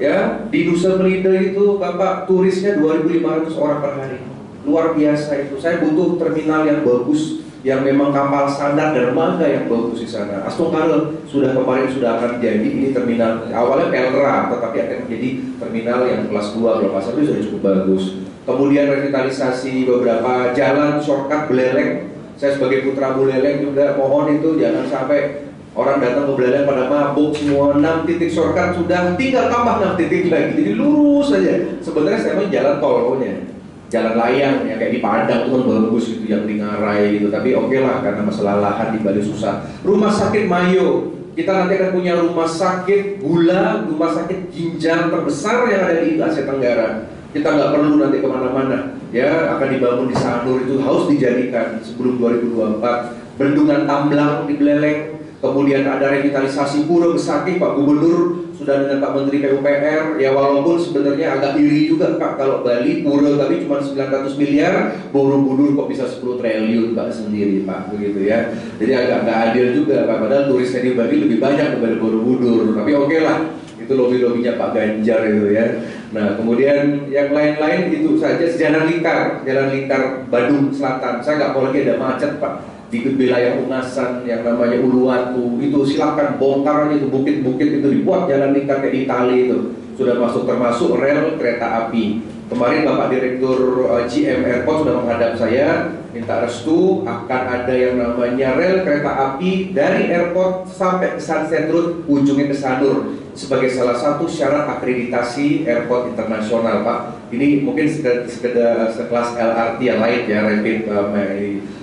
Ya, di Nusa Penida itu Bapak turisnya 2.500 orang per hari. Luar biasa itu. Saya butuh terminal yang bagus, yang memang kapal standar dermaga yang bagus di sana. Astungkara kemarin sudah akan jadi ini terminal, awalnya Pelra tetapi akan menjadi terminal yang kelas 2 kalau pasar itu sudah cukup bagus. Kemudian revitalisasi beberapa jalan shortcut Buleleng. Saya sebagai putra Buleleng juga mohon itu jangan sampai orang datang ke Buleleng pada mabuk semua. 6 titik shortcut sudah, tinggal tambah 6 titik lagi. Jadi lurus saja. Sebenarnya saya mau jalan tol pokoknya. Jalan layang ya kayak di Padang itu kan bagus gitu yang di Ngarai gitu, tapi oke lah karena masalah lahan di Bali susah. Rumah sakit Mayo, kita nanti akan punya rumah sakit gula, rumah sakit ginjal terbesar yang ada di Asia Tenggara. Kita nggak perlu nanti kemana-mana, ya akan dibangun di Sanur, itu harus dijadikan sebelum 2024. Bendungan Tamblang di Buleleng, kemudian ada revitalisasi Pura Besakih, Pak Gubernur sudah dengan Pak Menteri PUPR, ya walaupun sebenarnya agak iri juga Pak kalau Bali pura tapi cuma 900 miliar, Borobudur kok bisa 10 triliun Pak sendiri Pak, begitu ya. Jadi agak nggak adil juga Pak, padahal turisnya di Bali lebih banyak daripada Borobudur, tapi oke lah, itu lobby-lobbynya Pak Ganjar itu ya. Nah kemudian yang lain-lain itu saja, jalan lingkar Badung Selatan, saya nggak mau lagi ada macet Pak. Di wilayah Ungasan yang namanya Uluwatu itu silakan bongkar aja itu bukit-bukit itu dibuat jalan lingkar kayak di Itali itu sudah masuk termasuk rel kereta api. Kemarin Bapak Direktur GM Airport sudah menghadap saya minta restu akan ada yang namanya rel kereta api dari airport sampai ke Sunset Road ujungnya ke Sanur sebagai salah satu syarat akreditasi airport internasional Pak. Ini mungkin sekedar sekelas LRT yang lain ya, rapid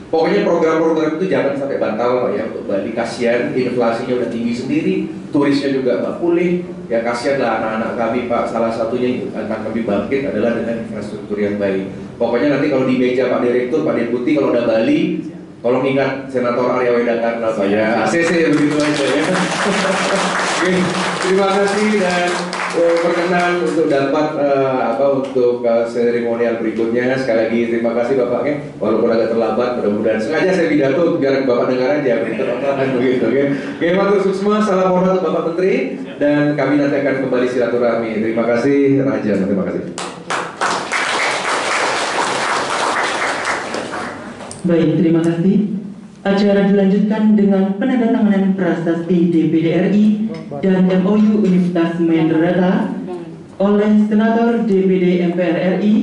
pokoknya program-program itu jangan sampai batal Pak ya untuk Bali. Kasihan inflasinya udah tinggi sendiri, turisnya juga nggak pulih. Ya kasihanlah anak-anak kami Pak. Salah satunya yang akan kami bangkit adalah dengan infrastruktur yang baik. Pokoknya nanti kalau di meja Pak Direktur, Pak Deputi kalau udah Bali, tolong ingat Senator Arya Weda Karna Pak ya. ACC begitu aja ya. Oke, terima kasih dan berkenan untuk dapat untuk seremonial berikutnya. Sekali lagi terima kasih Bapaknya, walaupun agak terlambat, mudah-mudahan sengaja saya pidato biar Bapak dengar aja begitu ya. Oke, matur semua, salam hormat Bapak Menteri dan kami nanti akan kembali silaturahmi. Terima kasih Raja, terima kasih. Baik, terima kasih. Acara dilanjutkan dengan penandatanganan prasasti DPD RI dan MOU Universitas Mahendra oleh Senator DPD MPR RI,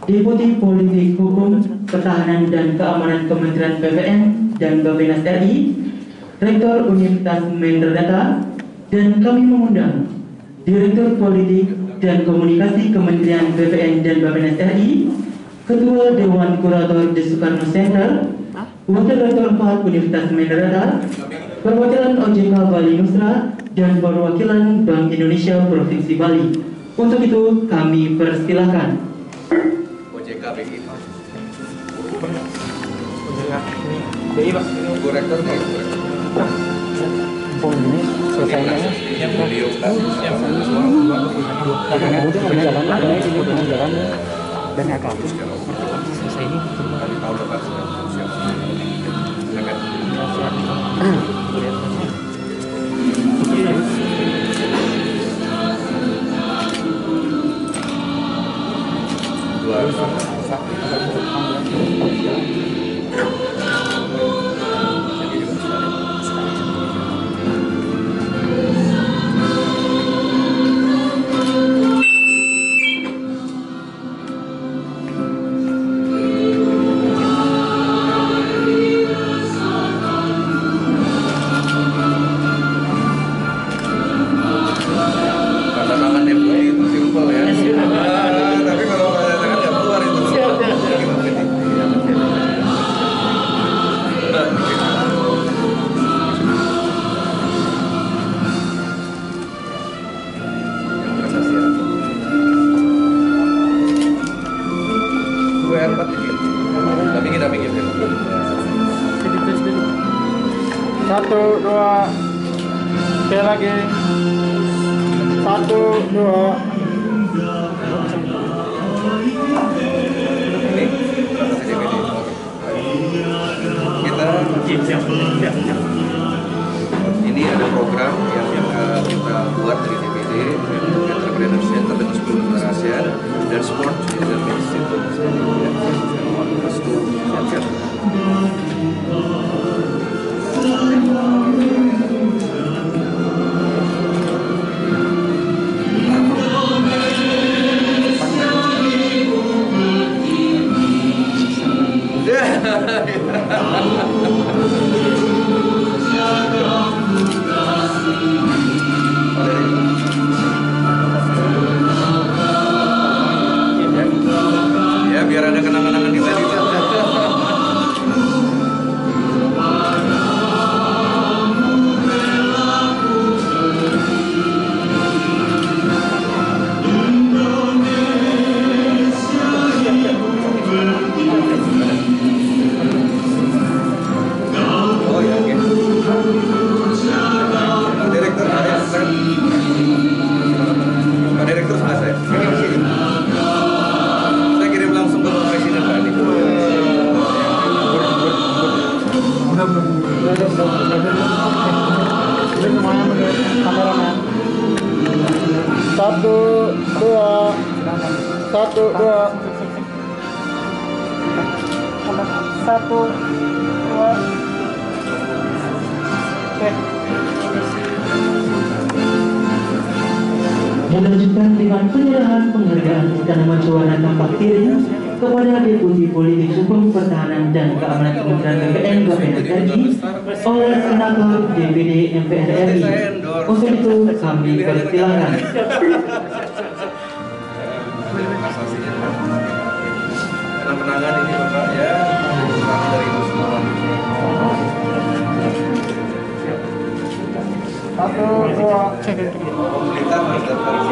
Deputi Politik Hukum, Pertahanan dan Keamanan Kementerian PPN dan Bappenas RI, Rektor Universitas Mahendra, dan kami mengundang Direktur Politik dan Komunikasi Kementerian PPN dan Bappenas RI, Ketua Dewan Kurator The Soekarno Center, Wakil Rektor 4 Universitas Mahendra, perwakilan OJK Bali Nusra, dan perwakilan Bank Indonesia Provinsi Bali. Untuk itu kami persilahkan. OJK BI. BI Pak. Bu Rektor nih. Ini selesainya Yang beliau kan. dan agak selesai ini Tahun depan sudah siap. Silakan. Satu, dua, sekali lagi. Satu, dua. Ini ada program yang kita buat dari DPD, Entrepreneur Center dengan 10 negara ASEAN dan Sport Tourism Institute. Ya biar ada kenang-kenangan di Bali. Oh ya, oke. Pak Direktur, Pak Direktur sebelah saya. Saya kirim langsung ke Pak Presiden Pak ini. Ini semuanya menurut kameramen. Satu, dua. Satu, dua. Satu, dua. Oke. Dilanjutkan dengan penyerahan penghargaan tanaman warna tampak tiring kepada Deputi Politik Hukum, Pertahanan dan Keamanan Kementerian PPN Bappenas RI oleh Senator DPD MPR RI. Untuk itu kami persilahkan. Kenang-kenangan ini Bapak ya, dari itu semua. Satu, dua. Pemerintah harus dapat.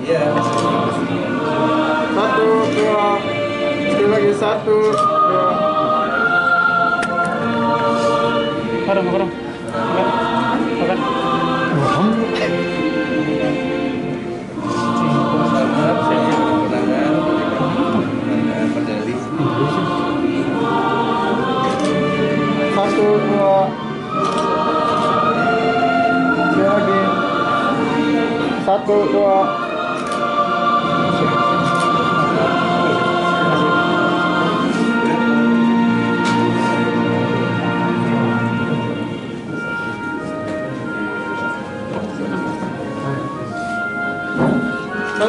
Iya. Satu, dua. Sekali lagi. Satu, dua. Makan. Makan. Satu, dua. Sekali lagi. Satu, dua.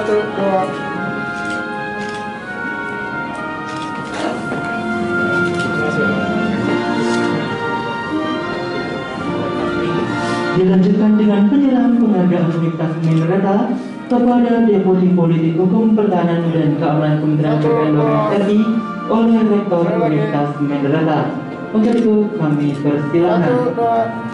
1, 2. Dilanjutkan dengan penyerahan penghargaan Universitas Menderata kepada Deputi Politik Hukum Pertahanan dan Keamanan Kementerian Pertahanan RI oleh Rektor Universitas Menderata. Untuk itu kami persilakan. 1, 2.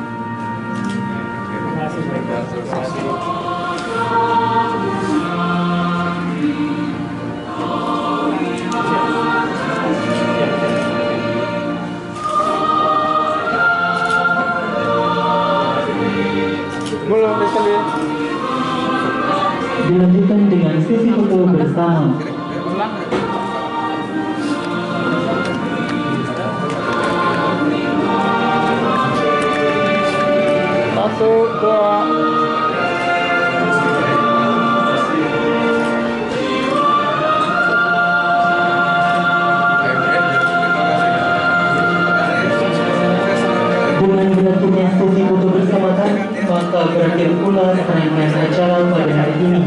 Belum diselin. Dilanjutkan dengan sesi foto bersama. Satu, dua. Dengan berakhirnya sesi foto bersama kami, maka berakhir pula rangkaian acara pada hari ini.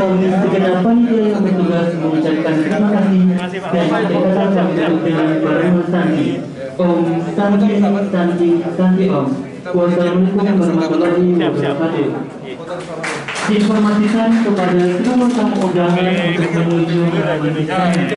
Kami segenap panitia yang bertugas mengucapkan terima kasih dan kita tutup dengan Parul Santi. Om Santi Santi Santi Om. Wassalamualaikum warahmatullahi wabarakatuh. Diinformasikan kepada semua tamu undangan untuk menuju ke sana.